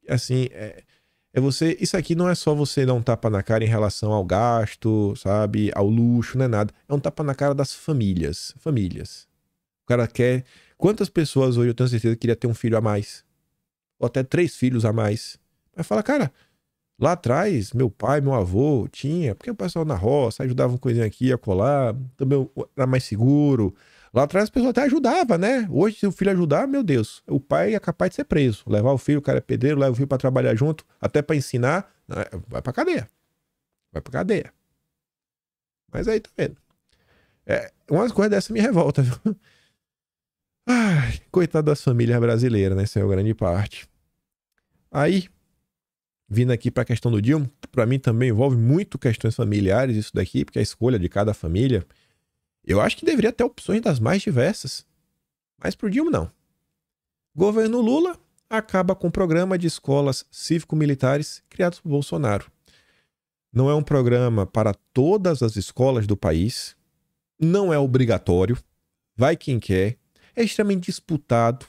Assim, você. Isso aqui não é só você dar um tapa na cara em relação ao gasto, sabe? Ao luxo, não é nada. É um tapa na cara das famílias. Famílias. O cara quer. Quantas pessoas hoje eu tenho certeza que queria ter um filho a mais? Ou até 3 filhos a mais. Mas fala, cara. Lá atrás, meu pai, meu avô tinha, porque o pessoal na roça ajudava uma coisinha aqui, a colar, também era mais seguro. Lá atrás as pessoas até ajudavam, né? Hoje, se o filho ajudar, meu Deus, o pai é capaz de ser preso. Levar o filho, o cara é pedreiro, leva o filho pra trabalhar junto, até pra ensinar, vai pra cadeia. Vai pra cadeia. Mas aí, tá vendo? Umas coisas dessa me revolta, viu? Ai, coitado das famílias brasileiras, né? Isso é a grande parte. Aí, vindo aqui para a questão do Dilma, para mim também envolve muito questões familiares isso daqui, porque a escolha de cada família, eu acho que deveria ter opções das mais diversas. Mas pro Dilma não. Governo Lula acaba com o programa de escolas cívico-militares criados por Bolsonaro. Não é um programa para todas as escolas do país, não é obrigatório, vai quem quer, é extremamente disputado,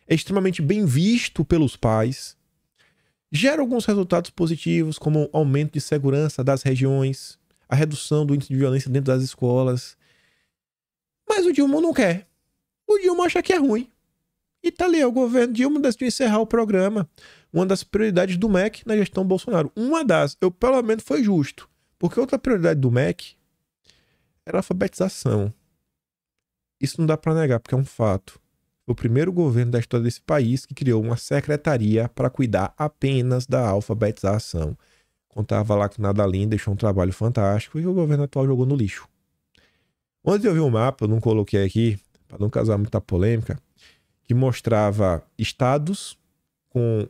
é extremamente bem visto pelos pais, gera alguns resultados positivos, como o aumento de segurança das regiões, a redução do índice de violência dentro das escolas. Mas o Dilma não quer. O Dilma acha que é ruim. E tá ali, o governo Dilma decidiu encerrar o programa. Uma das prioridades do MEC na gestão Bolsonaro. Uma das, pelo menos foi justo. Porque outra prioridade do MEC era a alfabetização. Isso não dá pra negar, porque é um fato. Foi o primeiro governo da história desse país que criou uma secretaria para cuidar apenas da alfabetização. Contava lá que Nada Linda deixou um trabalho fantástico e o governo atual jogou no lixo. Ontem eu vi um mapa, eu não coloquei aqui, para não causar muita polêmica, que mostrava estados com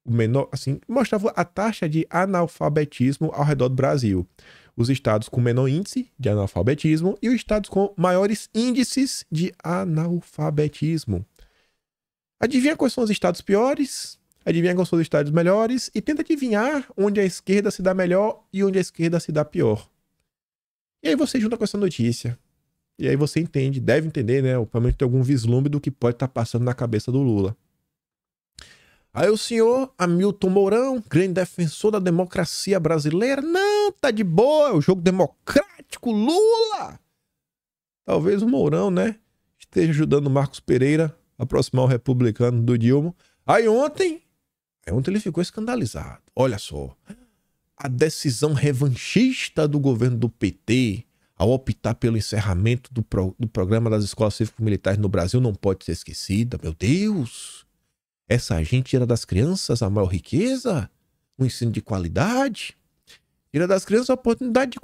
o menor, assim, mostrava a taxa de analfabetismo ao redor do Brasil. Os estados com menor índice de analfabetismo e os estados com maiores índices de analfabetismo. Adivinha quais são os estados piores? Adivinha quais são os estados melhores? E tenta adivinhar onde a esquerda se dá melhor e onde a esquerda se dá pior. E aí você junta com essa notícia. E aí você entende, deve entender, né? Ou pelo menos tem algum vislumbre do que pode estar passando na cabeça do Lula. Aí o senhor Hamilton Mourão, grande defensor da democracia brasileira, não, tá de boa, é o jogo democrático, Lula! Talvez o Mourão, né, esteja ajudando o Marcos Pereira a aproximar o republicano do Dilma. Aí ontem ele ficou escandalizado. Olha só, a decisão revanchista do governo do PT ao optar pelo encerramento do programa das escolas cívico-militares no Brasil não pode ser esquecida. Meu Deus! Essa gente tira das crianças a maior riqueza, um ensino de qualidade, tira das crianças a oportunidade de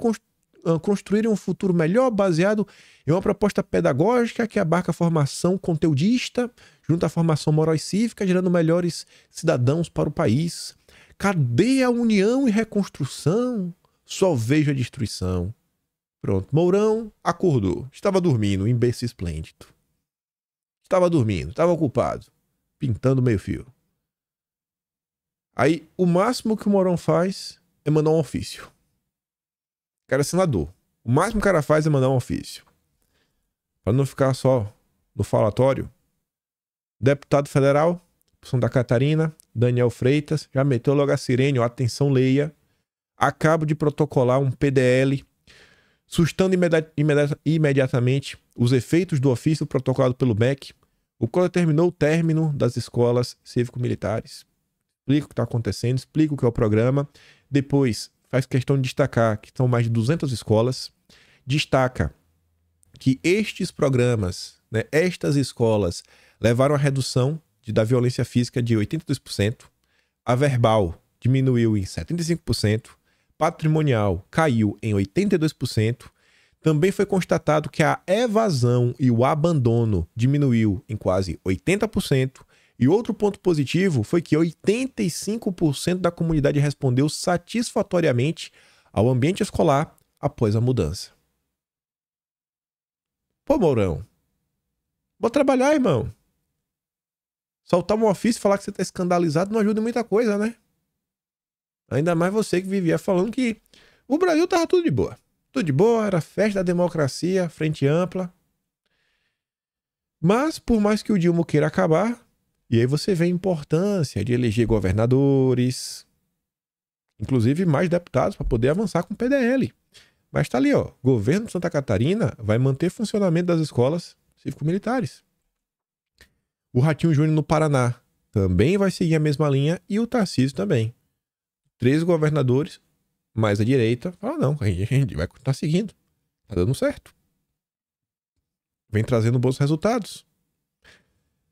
construir um futuro melhor baseado em uma proposta pedagógica que abarca a formação conteudista junto à formação moral e cívica, gerando melhores cidadãos para o país. Cadê a união e reconstrução? Só vejo a destruição. Pronto, Mourão acordou. Estava dormindo, imbecil esplêndido. Estava dormindo, estava ocupado, pintando meio fio. Aí, o máximo que o Mourão faz é mandar um ofício. O cara é senador. O máximo que o cara faz é mandar um ofício. Para não ficar só no falatório. Deputado federal, Santa Catarina, Daniel Freitas, já meteu logo a sirene, ó, atenção, leia. Acabo de protocolar um PDL, sustando imediatamente os efeitos do ofício protocolado pelo MEC, o qual determinou o término das escolas cívico-militares. Explica o que está acontecendo, explica o que é o programa. Depois, faz questão de destacar que são mais de 200 escolas. Destaca que estes programas, né, estas escolas, levaram a redução da violência física de 82%, a verbal diminuiu em 75%, patrimonial caiu em 82%, também foi constatado que a evasão e o abandono diminuiu em quase 80%, e outro ponto positivo foi que 85% da comunidade respondeu satisfatoriamente ao ambiente escolar após a mudança. Pô, Mourão, vou trabalhar, irmão. Soltar um ofício e falar que você tá escandalizado não ajuda em muita coisa, né? Ainda mais você que vivia falando que o Brasil tava tudo de boa. Tudo de boa, era festa da democracia, frente ampla. Mas, por mais que o Dilma queira acabar, e aí você vê a importância de eleger governadores, inclusive mais deputados para poder avançar com o PDL. Mas tá ali, ó, governo de Santa Catarina vai manter funcionamento das escolas cívico-militares. O Ratinho Júnior no Paraná também vai seguir a mesma linha e o Tarcísio também. 13 governadores, mais à direita, falam, não, a gente vai continuar seguindo. Tá dando certo. Vem trazendo bons resultados.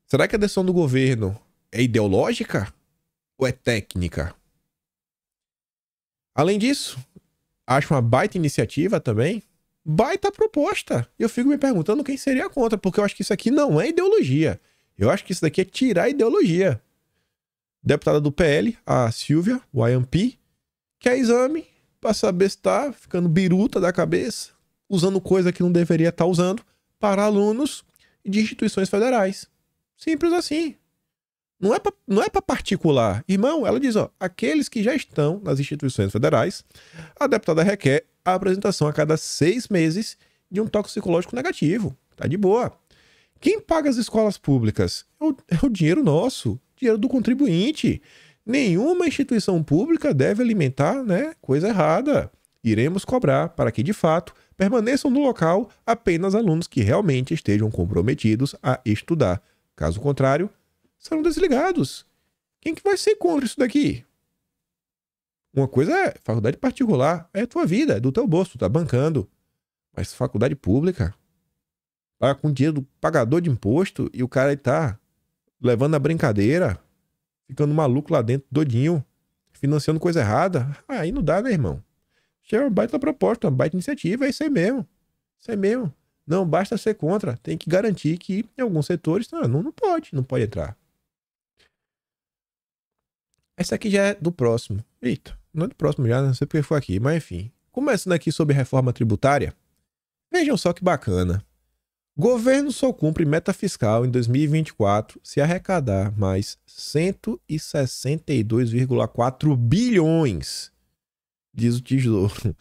Será que a decisão do governo é ideológica ou é técnica? Além disso, acho uma baita iniciativa também, baita proposta. Eu fico me perguntando quem seria contra, porque eu acho que isso aqui não é ideologia. Eu acho que isso daqui é tirar a ideologia. Deputada do PL, a Silvia, o IMP, quer exame para saber se está ficando biruta da cabeça, usando coisa que não deveria estar usando, para alunos de instituições federais. Simples assim. Não é para particular. Irmão, ela diz, ó, aqueles que já estão nas instituições federais, a deputada requer a apresentação a cada 6 meses de um toxicológico negativo. Tá de boa. Quem paga as escolas públicas? É o dinheiro nosso, dinheiro do contribuinte. Nenhuma instituição pública deve alimentar, né, coisa errada. Iremos cobrar para que, de fato, permaneçam no local apenas alunos que realmente estejam comprometidos a estudar. Caso contrário, serão desligados. Quem que vai ser contra isso daqui? Uma coisa é faculdade particular, é tua vida, é do teu bolso, tu tá bancando. Mas faculdade pública, paga com dinheiro do pagador de imposto e o cara aí tá levando a brincadeira, ficando maluco lá dentro, doidinho, financiando coisa errada. Aí não dá, né, irmão? Isso é uma baita proposta, uma baita iniciativa, é isso aí mesmo. Isso aí mesmo. Não basta ser contra, tem que garantir que em alguns setores não pode entrar. Essa aqui já é do próximo. Eita, não é do próximo já, não sei porque foi aqui, mas enfim. Começando aqui sobre reforma tributária. Vejam só que bacana. Governo só cumpre meta fiscal em 2024 se arrecadar mais 162,4 bilhões, diz o Tesouro.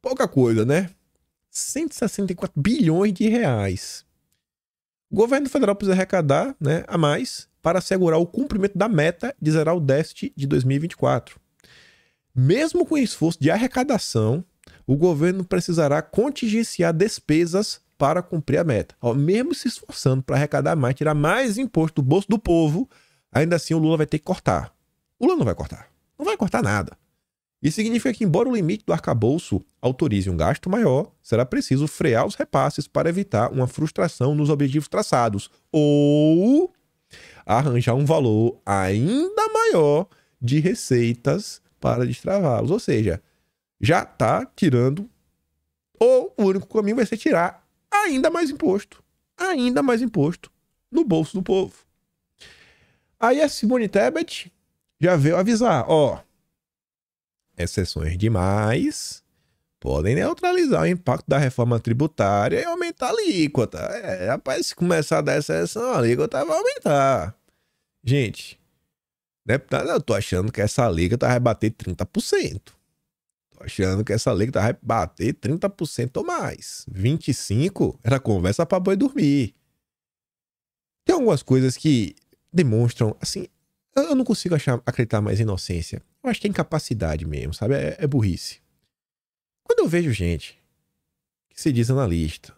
Pouca coisa, né? 164 bilhões de reais. O governo federal precisa arrecadar, né, a mais para assegurar o cumprimento da meta de zerar o déficit de 2024. Mesmo com o esforço de arrecadação, o governo precisará contingenciar despesas para cumprir a meta. Mesmo se esforçando para arrecadar mais, tirar mais imposto do bolso do povo, ainda assim o Lula vai ter que cortar. O Lula não vai cortar. Não vai cortar nada. Isso significa que, embora o limite do arcabouço autorize um gasto maior, será preciso frear os repasses para evitar uma frustração nos objetivos traçados ou arranjar um valor ainda maior de receitas para destravá-los. Ou seja, já está tirando, ou o único caminho vai ser tirar ainda mais imposto no bolso do povo. Aí a Simone Tebet já veio avisar, exceções demais podem neutralizar o impacto da reforma tributária e aumentar a alíquota. Rapaz, se começar a dar exceção, a alíquota vai aumentar. Gente, deputado, eu tô achando que essa alíquota vai bater 30%. Tô achando que essa alíquota vai bater 30% ou mais. 25% era conversa pra boi dormir. Tem algumas coisas que demonstram, assim, eu não consigo acreditar mais em inocência. Eu acho que é incapacidade mesmo, sabe? É burrice. Quando eu vejo gente que se diz analista,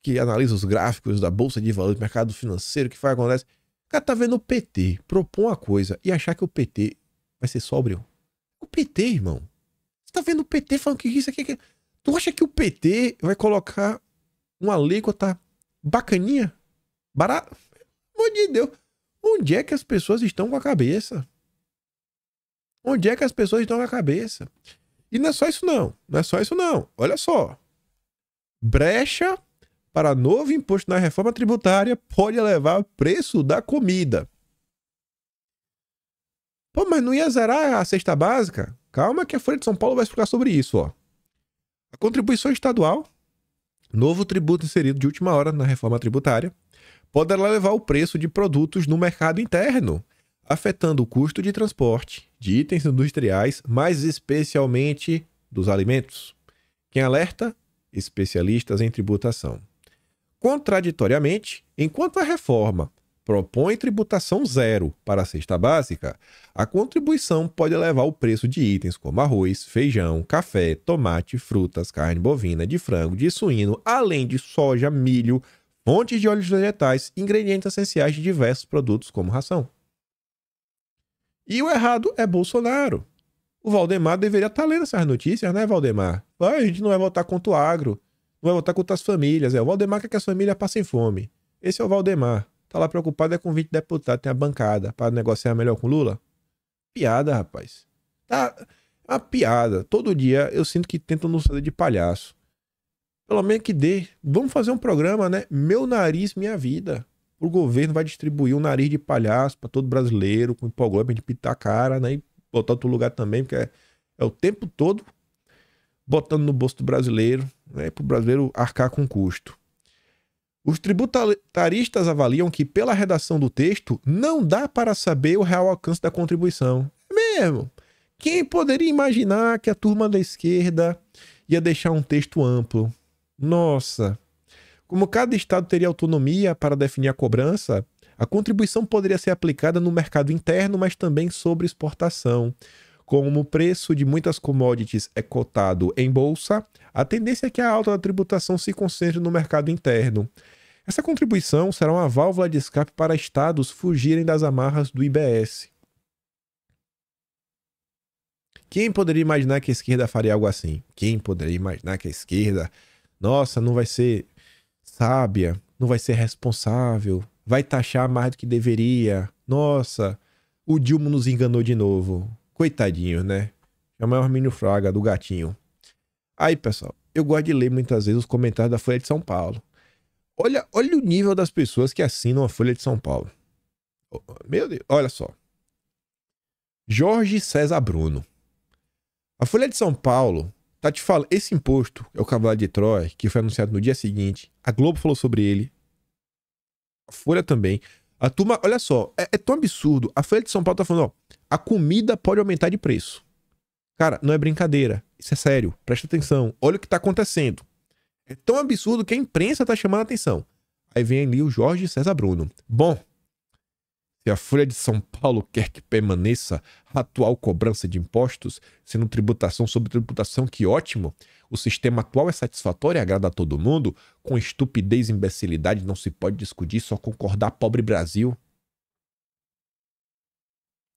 que analisa os gráficos da Bolsa de Valores, do mercado financeiro, que faz acontece, o cara tá vendo o PT propor uma coisa e achar que o PT vai ser sóbrio. O PT, irmão. Você tá vendo o PT falando que isso aqui... Tu acha que o PT vai colocar uma alíquota bacaninha? Barata? Pelo amor de Deus. Onde é que as pessoas estão com a cabeça? Onde é que as pessoas estão com a cabeça? E não é só isso não. Não é só isso não. Olha só. Brecha para novo imposto na reforma tributária pode elevar o preço da comida. Pô, mas não ia zerar a cesta básica? Calma que a Folha de São Paulo vai explicar sobre isso, ó. A contribuição estadual, novo tributo inserido de última hora na reforma tributária, poderá elevar o preço de produtos no mercado interno, afetando o custo de transporte, de itens industriais, mais especialmente dos alimentos. Quem alerta? Especialistas em tributação. Contraditoriamente, enquanto a reforma propõe tributação zero para a cesta básica, a contribuição pode elevar o preço de itens como arroz, feijão, café, tomate, frutas, carne bovina, de frango, de suíno, além de soja, milho, fontes de óleos vegetais, ingredientes essenciais de diversos produtos como ração. E o errado é Bolsonaro. O Valdemar deveria estar lendo essas notícias, né, Valdemar? A gente não vai votar contra o agro, não vai votar contra as famílias. O Valdemar quer que as famílias passem fome. Esse é o Valdemar. Tá lá preocupado com 20 deputados, tem a bancada para negociar melhor com Lula. Piada, rapaz. Tá uma piada. Todo dia eu sinto que tentam nos fazer de palhaço. Pelo menos que dê. Vamos fazer um programa, né? Meu nariz, minha vida. O governo vai distribuir um nariz de palhaço para todo brasileiro, com hipoglós de pintar a cara, né? E botar outro lugar também, porque é o tempo todo botando no bolso do brasileiro, né? Para o brasileiro arcar com custo. Os tributaristas avaliam que, pela redação do texto, não dá para saber o real alcance da contribuição. É mesmo. Quem poderia imaginar que a turma da esquerda ia deixar um texto amplo? Nossa! Como cada estado teria autonomia para definir a cobrança, a contribuição poderia ser aplicada no mercado interno, mas também sobre exportação. Como o preço de muitas commodities é cotado em bolsa, a tendência é que a alta da tributação se concentre no mercado interno. Essa contribuição será uma válvula de escape para estados fugirem das amarras do IBS. Quem poderia imaginar que a esquerda faria algo assim? Quem poderia imaginar que a esquerda, nossa, não vai ser sábia, não vai ser responsável, vai taxar mais do que deveria. Nossa, o Dilma nos enganou de novo. Coitadinho, né? É o maior Hermínio Fraga do gatinho. Aí, pessoal, eu gosto de ler muitas vezes os comentários da Folha de São Paulo. Olha o nível das pessoas que assinam a Folha de São Paulo. Meu Deus, olha só. Jorge César Bruno. A Folha de São Paulo tá te falando. Esse imposto é o cavalo de Troia, que foi anunciado no dia seguinte. A Globo falou sobre ele. A Folha também. A turma, olha só, é tão absurdo. A Folha de São Paulo tá falando, ó, a comida pode aumentar de preço. Cara, não é brincadeira. Isso é sério. Presta atenção. Olha o que tá acontecendo. É tão absurdo que a imprensa tá chamando a atenção. Aí vem ali o Jorge César Bruno. Bom, se a Folha de São Paulo quer que permaneça a atual cobrança de impostos, sendo tributação sobre tributação, que ótimo. O sistema atual é satisfatório e agrada a todo mundo. Com estupidez e imbecilidade não se pode discutir, só concordar, pobre Brasil.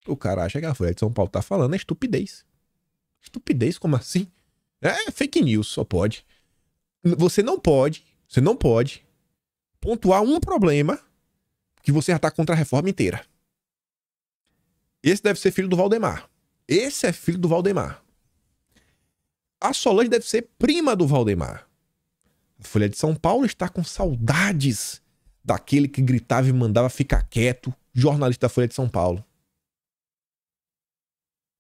O cara acha que a Folha de São Paulo tá falando é estupidez. Estupidez, como assim? É fake news, só pode. Você não pode pontuar um problema que você já tá contra a reforma inteira. Esse deve ser filho do Valdemar. Esse é filho do Valdemar. A Solange deve ser prima do Valdemar. A Folha de São Paulo está com saudades daquele que gritava e mandava ficar quieto, jornalista da Folha de São Paulo.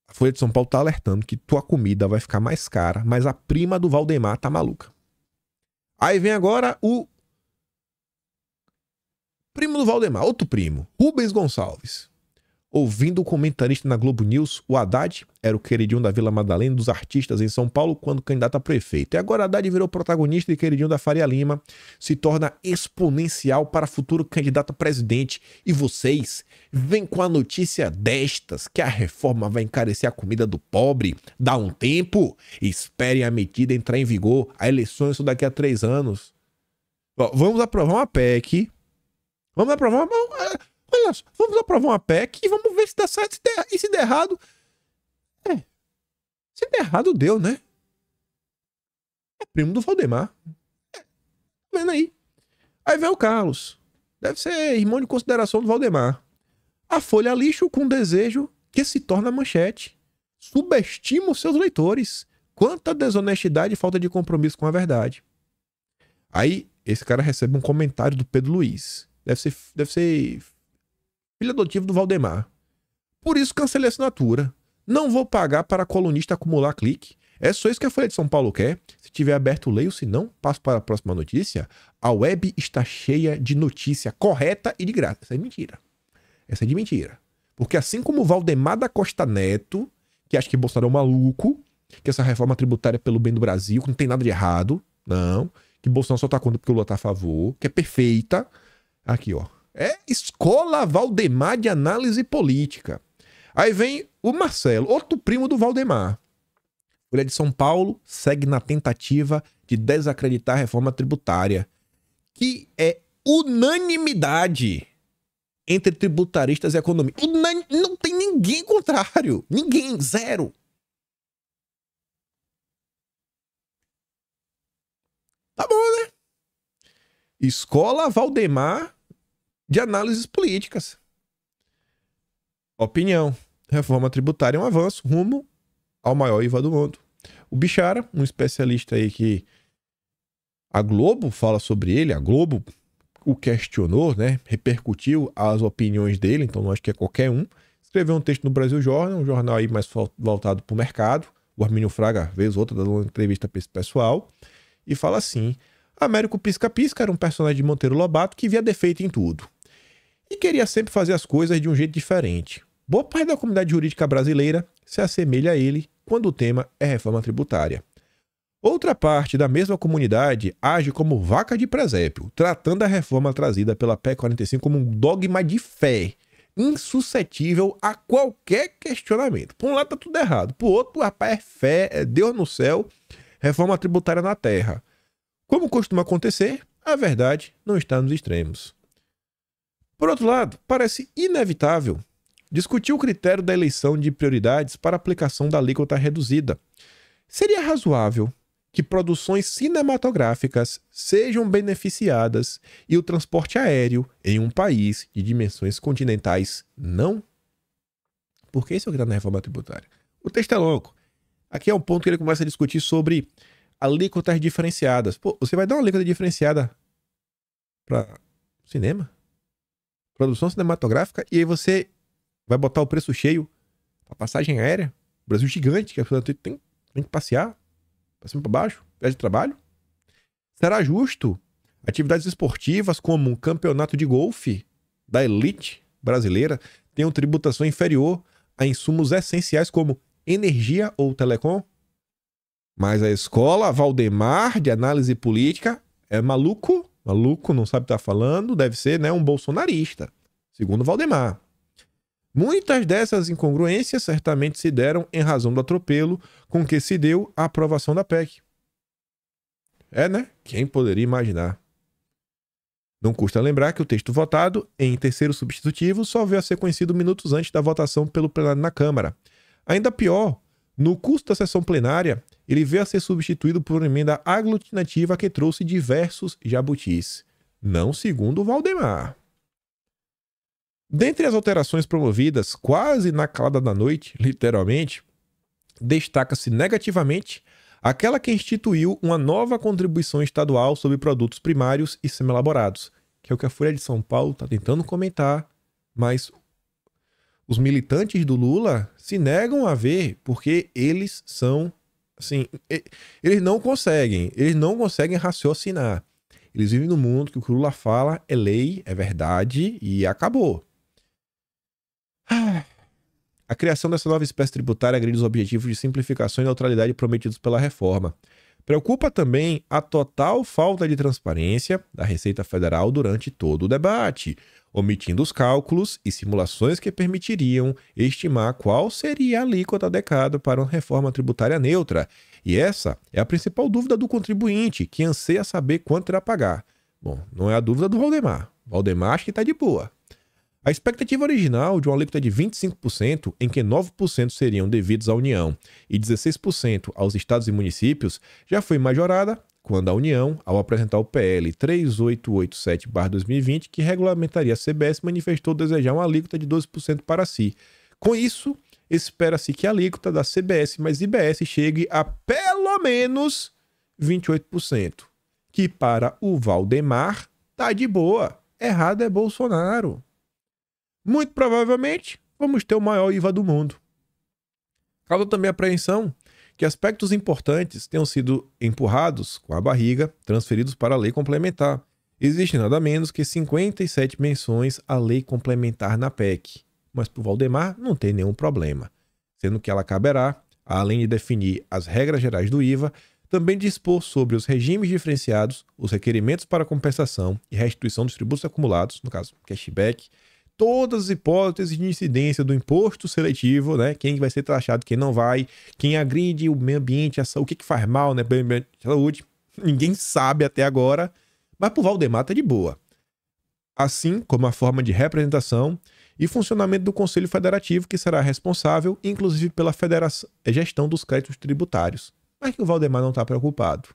A Folha de São Paulo tá alertando que tua comida vai ficar mais cara, mas a prima do Valdemar tá maluca. Aí vem agora o primo do Valdemar, outro primo, Rubens Gonçalves. Ouvindo o comentarista na Globo News, o Haddad era o queridinho da Vila Madalena dos artistas em São Paulo quando candidato a prefeito. E agora Haddad virou protagonista e queridinho da Faria Lima, se torna exponencial para futuro candidato a presidente. E vocês vêm com a notícia destas, que a reforma vai encarecer a comida do pobre. Dá um tempo, esperem a medida entrar em vigor. A eleições são daqui a 3 anos. Ó, vamos aprovar uma PEC. Vamos aprovar uma... Olha só, vamos aprovar uma PEC e vamos ver se dá certo. E se der errado... Se der errado, deu, né? É primo do Valdemar. Tá vendo aí? Aí vem o Carlos. Deve ser irmão de consideração do Valdemar. A Folha lixo com desejo que se torna manchete. Subestima os seus leitores. Quanta desonestidade e falta de compromisso com a verdade. Aí, esse cara recebe um comentário do Pedro Luiz. Deve ser filho adotivo do Valdemar. Por isso cancelei a assinatura. Não vou pagar para colunista acumular clique. É só isso que a Folha de São Paulo quer. Se tiver aberto, leio. Se não, passo para a próxima notícia. A web está cheia de notícia correta e de graça. Essa é mentira. Essa é de mentira. Porque assim como o Valdemar da Costa Neto, que acha que Bolsonaro é um maluco, que essa reforma tributária é pelo bem do Brasil, que não tem nada de errado, não, que Bolsonaro só tá contra porque o Lula tá a favor, que é perfeita. Aqui, ó. É Escola Valdemar de Análise Política. Aí vem o Marcelo, outro primo do Valdemar. Folha de São Paulo segue na tentativa de desacreditar a reforma tributária, que é unanimidade entre tributaristas e economistas. Não tem ninguém contrário. Ninguém, zero. Tá bom, né? Escola Valdemar de Análises Políticas. Opinião. Reforma tributária é um avanço rumo ao maior IVA do mundo. O Bichara, um especialista aí que a Globo fala sobre ele, a Globo o questionou, né? Repercutiu as opiniões dele, então não acho que é qualquer um. Escreveu um texto no Brasil Jornal, um jornal aí mais voltado para o mercado. O Armínio Fraga, vez outra, dando uma entrevista para esse pessoal, e fala assim: Américo Pisca-Pisca era um personagem de Monteiro Lobato que via defeito em tudo e queria sempre fazer as coisas de um jeito diferente. Boa parte da comunidade jurídica brasileira se assemelha a ele quando o tema é reforma tributária. Outra parte da mesma comunidade age como vaca de presépio, tratando a reforma trazida pela PEC 45 como um dogma de fé, insuscetível a qualquer questionamento. Por um lado tá tudo errado, por outro, rapaz, é fé, é Deus no céu, reforma tributária na terra. Como costuma acontecer, a verdade não está nos extremos. Por outro lado, parece inevitável discutir o critério da eleição de prioridades para a aplicação da alíquota reduzida. Seria razoável que produções cinematográficas sejam beneficiadas e o transporte aéreo em um país de dimensões continentais não? Porque isso é o que está na reforma tributária. O texto é longo. Aqui é um ponto que ele começa a discutir sobre alíquotas diferenciadas. Pô, você vai dar uma alíquota diferenciada para cinema? Produção cinematográfica, e aí você vai botar o preço cheio A passagem aérea, o Brasil gigante, que a pessoa tem que passear, pra cima e pra baixo, viagem de trabalho. Será justo atividades esportivas como um campeonato de golfe da elite brasileira tenham tributação inferior a insumos essenciais como energia ou telecom? Mas a escola Valdemar de análise política é maluco, não sabe o que tá falando, deve ser, né, um bolsonarista, segundo Valdemar. Muitas dessas incongruências certamente se deram em razão do atropelo com que se deu a aprovação da PEC. É, né? Quem poderia imaginar? Não custa lembrar que o texto votado, em terceiro substitutivo, só veio a ser conhecido minutos antes da votação pelo plenário na Câmara. Ainda pior, no curso da sessão plenária, ele veio a ser substituído por uma emenda aglutinativa que trouxe diversos jabutis. Não segundo Valdemar. Dentre as alterações promovidas quase na calada da noite, literalmente, destaca-se negativamente aquela que instituiu uma nova contribuição estadual sobre produtos primários e semi-elaborados, que é o que a Folha de São Paulo está tentando comentar, mas os militantes do Lula se negam a ver porque eles são, assim, eles não conseguem raciocinar. Eles vivem num mundo que o Lula fala é lei, é verdade e acabou. A criação dessa nova espécie tributária agride os objetivos de simplificação e neutralidade prometidos pela reforma. Preocupa também a total falta de transparência da Receita Federal durante todo o debate, omitindo os cálculos e simulações que permitiriam estimar qual seria a alíquota adequada para uma reforma tributária neutra. E essa é a principal dúvida do contribuinte, que anseia saber quanto irá pagar. Bom, não é a dúvida do Valdemar. Valdemar acha que está de boa. A expectativa original de uma alíquota de 25%, em que 9% seriam devidos à União e 16% aos estados e municípios, já foi majorada quando a União, ao apresentar o PL 3887/2020, que regulamentaria a CBS, manifestou desejar uma alíquota de 12% para si. Com isso, espera-se que a alíquota da CBS mais IBS chegue a pelo menos 28%, que para o Valdemar tá de boa. Errado é Bolsonaro. Muito provavelmente, vamos ter o maior IVA do mundo. Causa também a apreensão que aspectos importantes tenham sido empurrados com a barriga, transferidos para a lei complementar. Existem nada menos que 57 menções à lei complementar na PEC. Mas para o Valdemar não tem nenhum problema, sendo que ela caberá, além de definir as regras gerais do IVA, também dispor sobre os regimes diferenciados, os requerimentos para compensação e restituição dos tributos acumulados, no caso, cashback, todas as hipóteses de incidência do imposto seletivo, né? Quem vai ser taxado, quem não vai, quem agride o meio ambiente, o que faz mal, né? Meio ambiente, saúde, ninguém sabe até agora, mas pro Valdemar tá de boa. Assim como a forma de representação e funcionamento do Conselho Federativo, que será responsável, inclusive, pela gestão dos créditos tributários. Mas que o Valdemar não está preocupado.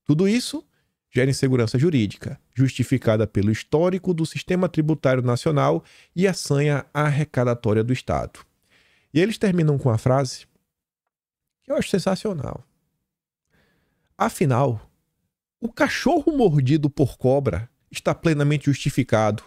Tudo isso gera insegurança jurídica, justificada pelo histórico do sistema tributário nacional e a sanha arrecadatória do Estado. E eles terminam com a frase que eu acho sensacional. Afinal, o cachorro mordido por cobra está plenamente justificado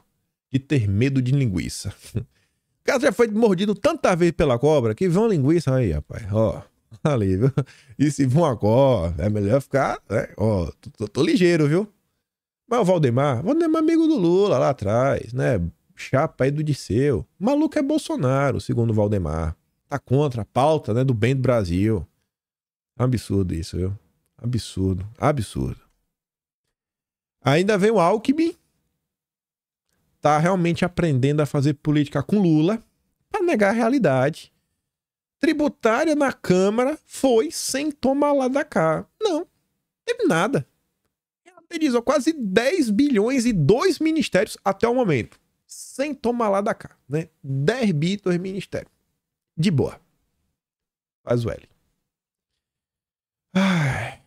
de ter medo de linguiça. O cara já foi mordido tanta vez pela cobra que vão linguiça aí, rapaz. Ó, ali, viu? E se vão agora, é melhor ficar, né? Ó, tô ligeiro, viu? Mas o Valdemar é amigo do Lula lá atrás, né? Chapa aí do Disseu. O maluco é Bolsonaro, segundo o Valdemar. Tá contra a pauta, né, do bem do Brasil. Absurdo isso, viu? Absurdo, absurdo. Ainda vem o Alckmin. Tá realmente aprendendo a fazer política com Lula para negar a realidade. Tributária na Câmara foi sem tomar lá da cá. Não, teve nada. Ele diz, ó, quase 10 bilhões e 2 ministérios até o momento. Sem tomar lá da cá, né? 10 bi, 2 ministérios. De boa. Faz o L. Ai.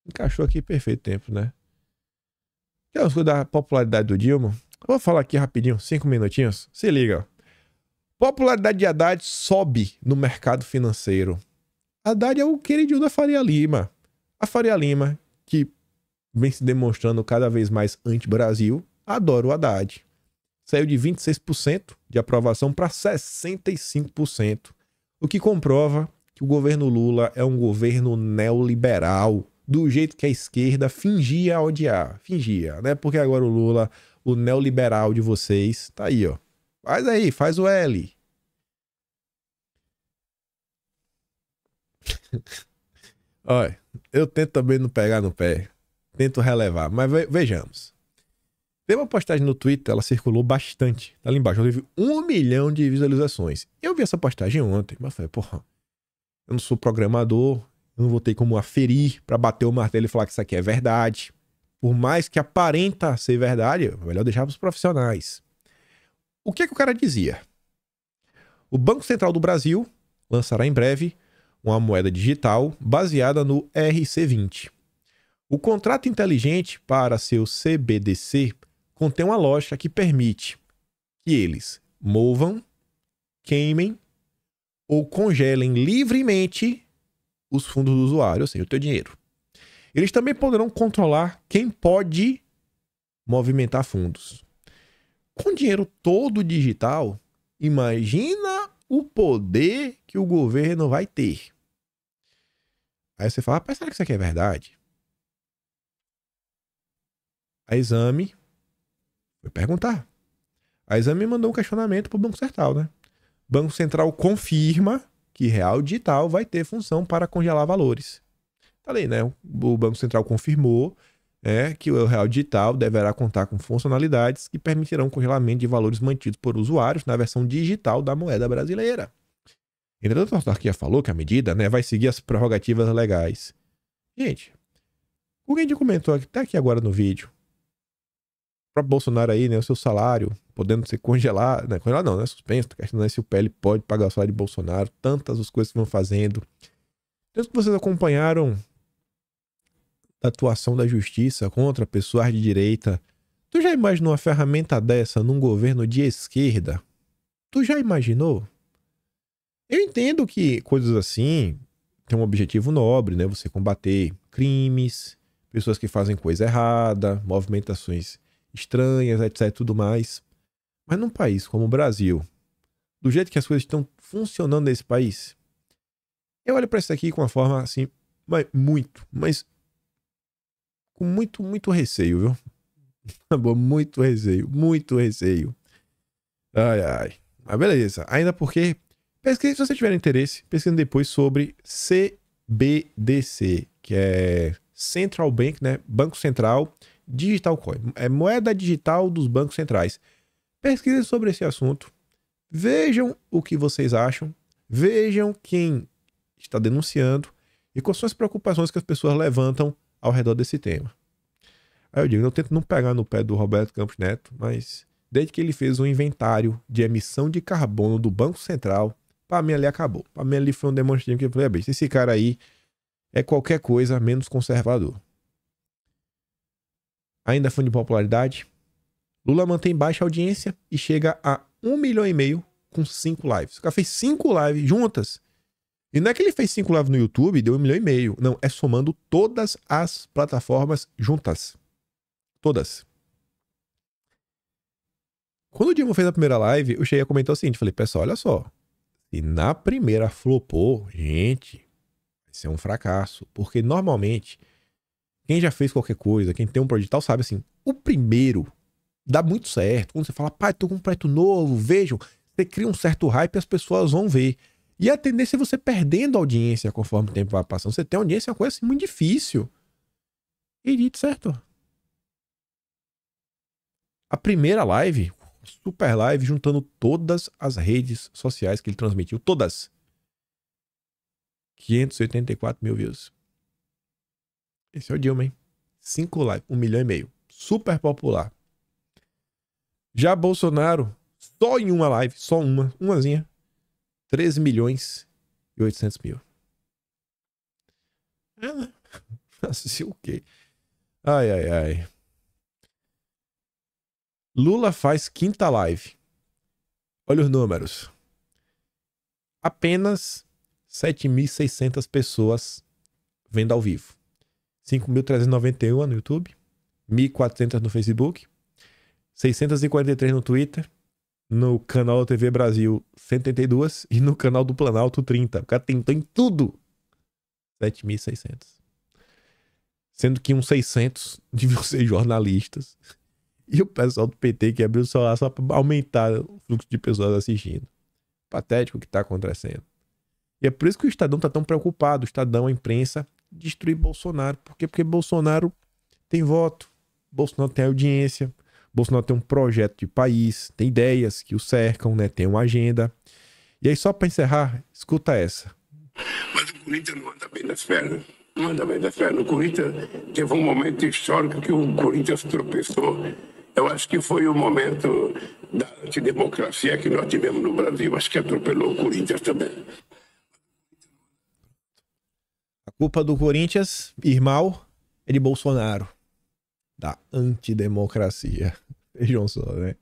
Encaixou aqui perfeito tempo, né? Quer as coisas da popularidade do Dilma? Vou falar aqui rapidinho, 5 minutinhos. Se liga, ó. Popularidade de Haddad sobe no mercado financeiro. Haddad é o queridinho da Faria Lima. A Faria Lima, que vem se demonstrando cada vez mais anti-Brasil, adora o Haddad. saiu de 26% de aprovação para 65%, o que comprova que o governo Lula é um governo neoliberal, do jeito que a esquerda fingia odiar. Fingia, né? Porque agora o Lula, o neoliberal de vocês, tá aí, ó. Faz aí, faz o L. Olha, eu tento também não pegar no pé. Tento relevar, mas vejamos. Tem uma postagem no Twitter, ela circulou bastante. Tá ali embaixo, ela teve 1 milhão de visualizações. Eu vi essa postagem ontem, mas falei, porra, eu não sou programador, eu não vou ter como aferir pra bater o martelo e falar que isso aqui é verdade. Por mais que aparenta ser verdade, é melhor deixar pros profissionais. O que é que o cara dizia? O Banco Central do Brasil lançará em breve uma moeda digital baseada no RC20. O contrato inteligente para seu CBDC contém uma lógica que permite que eles movam, queimem ou congelem livremente os fundos do usuário, ou seja, o teu dinheiro. Eles também poderão controlar quem pode movimentar fundos. Com o dinheiro todo digital, imagina o poder que o governo vai ter. Aí você fala, será que isso aqui é verdade? A Exame foi perguntar. A Exame mandou um questionamento para o Banco Central, né? O Banco Central confirma que Real Digital vai ter função para congelar valores. Falei, né? O Banco Central confirmou que o Real Digital deverá contar com funcionalidades que permitirão o congelamento de valores mantidos por usuários na versão digital da moeda brasileira. Entretanto, a autarquia falou que a medida, vai seguir as prerrogativas legais. Gente, alguém já comentou até aqui agora no vídeo. Para Bolsonaro aí, o seu salário podendo ser congelado, né? Congelado não, suspenso, questionando se o PL pode pagar o salário de Bolsonaro, tantas as coisas que vão fazendo. Tanto que vocês acompanharam a atuação da justiça contra pessoas de direita. Tu já imaginou uma ferramenta dessa num governo de esquerda? Tu já imaginou? Eu entendo que coisas assim têm um objetivo nobre, né? Você combater crimes, pessoas que fazem coisa errada, movimentações estranhas, etc, tudo mais. Mas num país como o Brasil, do jeito que as coisas estão funcionando nesse país, eu olho para isso aqui com uma forma assim, mas com muito receio, viu? Muito receio. Ai. Mas beleza. Ainda porque, pesquise, se você tiver interesse, pesquise depois sobre CBDC, que é Central Bank, né? Banco Central Digital Coin. É moeda digital dos bancos centrais. Pesquisem sobre esse assunto. Vejam o que vocês acham. Vejam quem está denunciando e quais são as preocupações que as pessoas levantam ao redor desse tema. Aí eu digo, eu tento não pegar no pé do Roberto Campos Neto, mas desde que ele fez um inventário de emissão de carbono do Banco Central, para mim ali acabou. Para mim ali foi um demonstrativo que eu falei, esse cara aí é qualquer coisa menos conservador. Ainda fundo de popularidade, Lula mantém baixa audiência e chega a 1,5 milhão com 5 lives. O cara fez 5 lives juntas. E não é que ele fez 5 lives no YouTube e deu 1,5 milhão. Não, é somando todas as plataformas juntas. Todas. Quando o Dilma fez a primeira live, eu cheguei a comentar o seguinte, falei, pessoal, olha só. Se na primeira flopou, gente, isso é um fracasso. Porque normalmente, quem já fez qualquer coisa, quem tem um projeto tal, sabe assim, o primeiro dá muito certo. Quando você fala, pai, tô com um projeto novo, vejam, você cria um certo hype e as pessoas vão ver. E a tendência é você perdendo a audiência conforme o tempo vai passando. Você tem audiência é uma coisa assim, muito difícil. E dito certo. A primeira live, super live, juntando todas as redes sociais que ele transmitiu. Todas. 584 mil views. Esse é o Dilma, hein? 5 lives, 1,5 milhão. Super popular. Já Bolsonaro, só em uma live, só umazinha, 13 milhões e 800 mil. Assim o quê? Ai. Lula faz 5ª live. Olha os números. Apenas 7.600 pessoas vendo ao vivo. 5.391 no YouTube. 1.400 no Facebook. 643 no Twitter, no canal da TV Brasil 182 e no canal do Planalto 30. O cara tentou em tudo. 7.600. Sendo que uns 600 deviam ser jornalistas. E o pessoal do PT que abriu o celular só para aumentar o fluxo de pessoas assistindo. Patético o que está acontecendo. E é por isso que o Estadão está tão preocupado. O Estadão, a imprensa, destruir Bolsonaro. Por quê? Porque Bolsonaro tem voto. Bolsonaro tem audiência. Bolsonaro tem um projeto de país. Tem ideias que o cercam, né? Tem uma agenda. E aí, só para encerrar, escuta essa. Mas o Corinthians não anda bem das pernas. Não anda bem das pernas. O Corinthians teve um momento histórico que o Corinthians tropeçou. Eu acho que foi o momento da antidemocracia que nós tivemos no Brasil. Acho que atropelou o Corinthians também. A culpa do Corinthians, irmão, é de Bolsonaro. Da antidemocracia. Vejam só, né?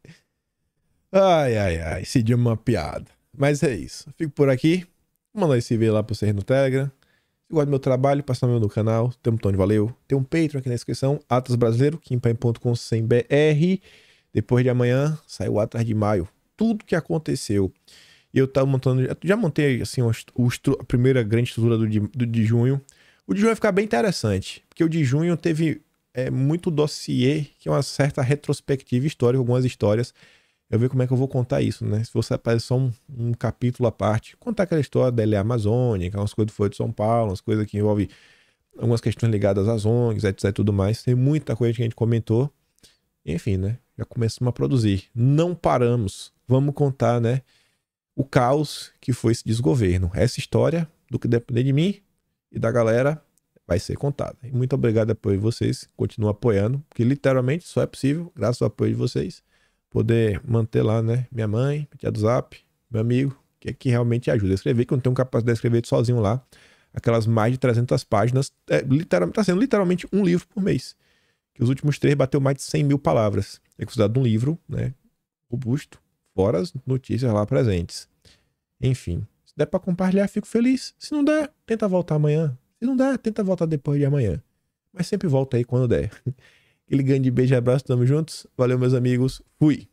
Ai. Esse dia é uma piada. Mas é isso. Fico por aqui. Vou mandar esse vídeo lá pra vocês no Telegram. Se gosta do meu trabalho, passa no meu no canal. Tem um botão de valeu. Tem um Patreon aqui na descrição. Atlas Brasileiro, kimpaim.com/br. Depois de amanhã, sai o Atlas de maio. Tudo que aconteceu. E eu tava montando... Já montei, assim, a primeira grande estrutura do de junho. O de junho vai ficar bem interessante. Porque o de junho teve muito dossiê, que é uma certa retrospectiva histórica, algumas histórias. Eu ver como é que eu vou contar isso, né? Se você aparecer só um capítulo à parte, contar aquela história da LA Amazônica, umas coisas do Folha de São Paulo, umas coisas que envolvem algumas questões ligadas às ONGs, etc e tudo mais. Tem muita coisa que a gente comentou. Enfim, né? Já começamos a produzir. Não paramos. Vamos contar, né? O caos que foi esse desgoverno. Essa história, do que depender de mim e da galera, vai ser contada. E muito obrigado por apoio de vocês. Continuam apoiando, porque literalmente só é possível, graças ao apoio de vocês, poder manter lá, né? Minha mãe, tia do Zap, meu amigo, que realmente ajuda a escrever, que eu não tenho capacidade de escrever sozinho lá. Aquelas mais de 300 páginas, tá sendo literalmente um livro por mês. Que os últimos 3 bateu mais de 100 mil palavras. É considerado um livro, né? Robusto, fora as notícias lá presentes. Enfim, se der pra compartilhar, fico feliz. Se não der, tenta voltar amanhã. Se não der, tenta voltar depois de amanhã. Mas sempre volta aí quando der. Aquele grande beijo e abraço, tamo juntos. Valeu, meus amigos. Fui.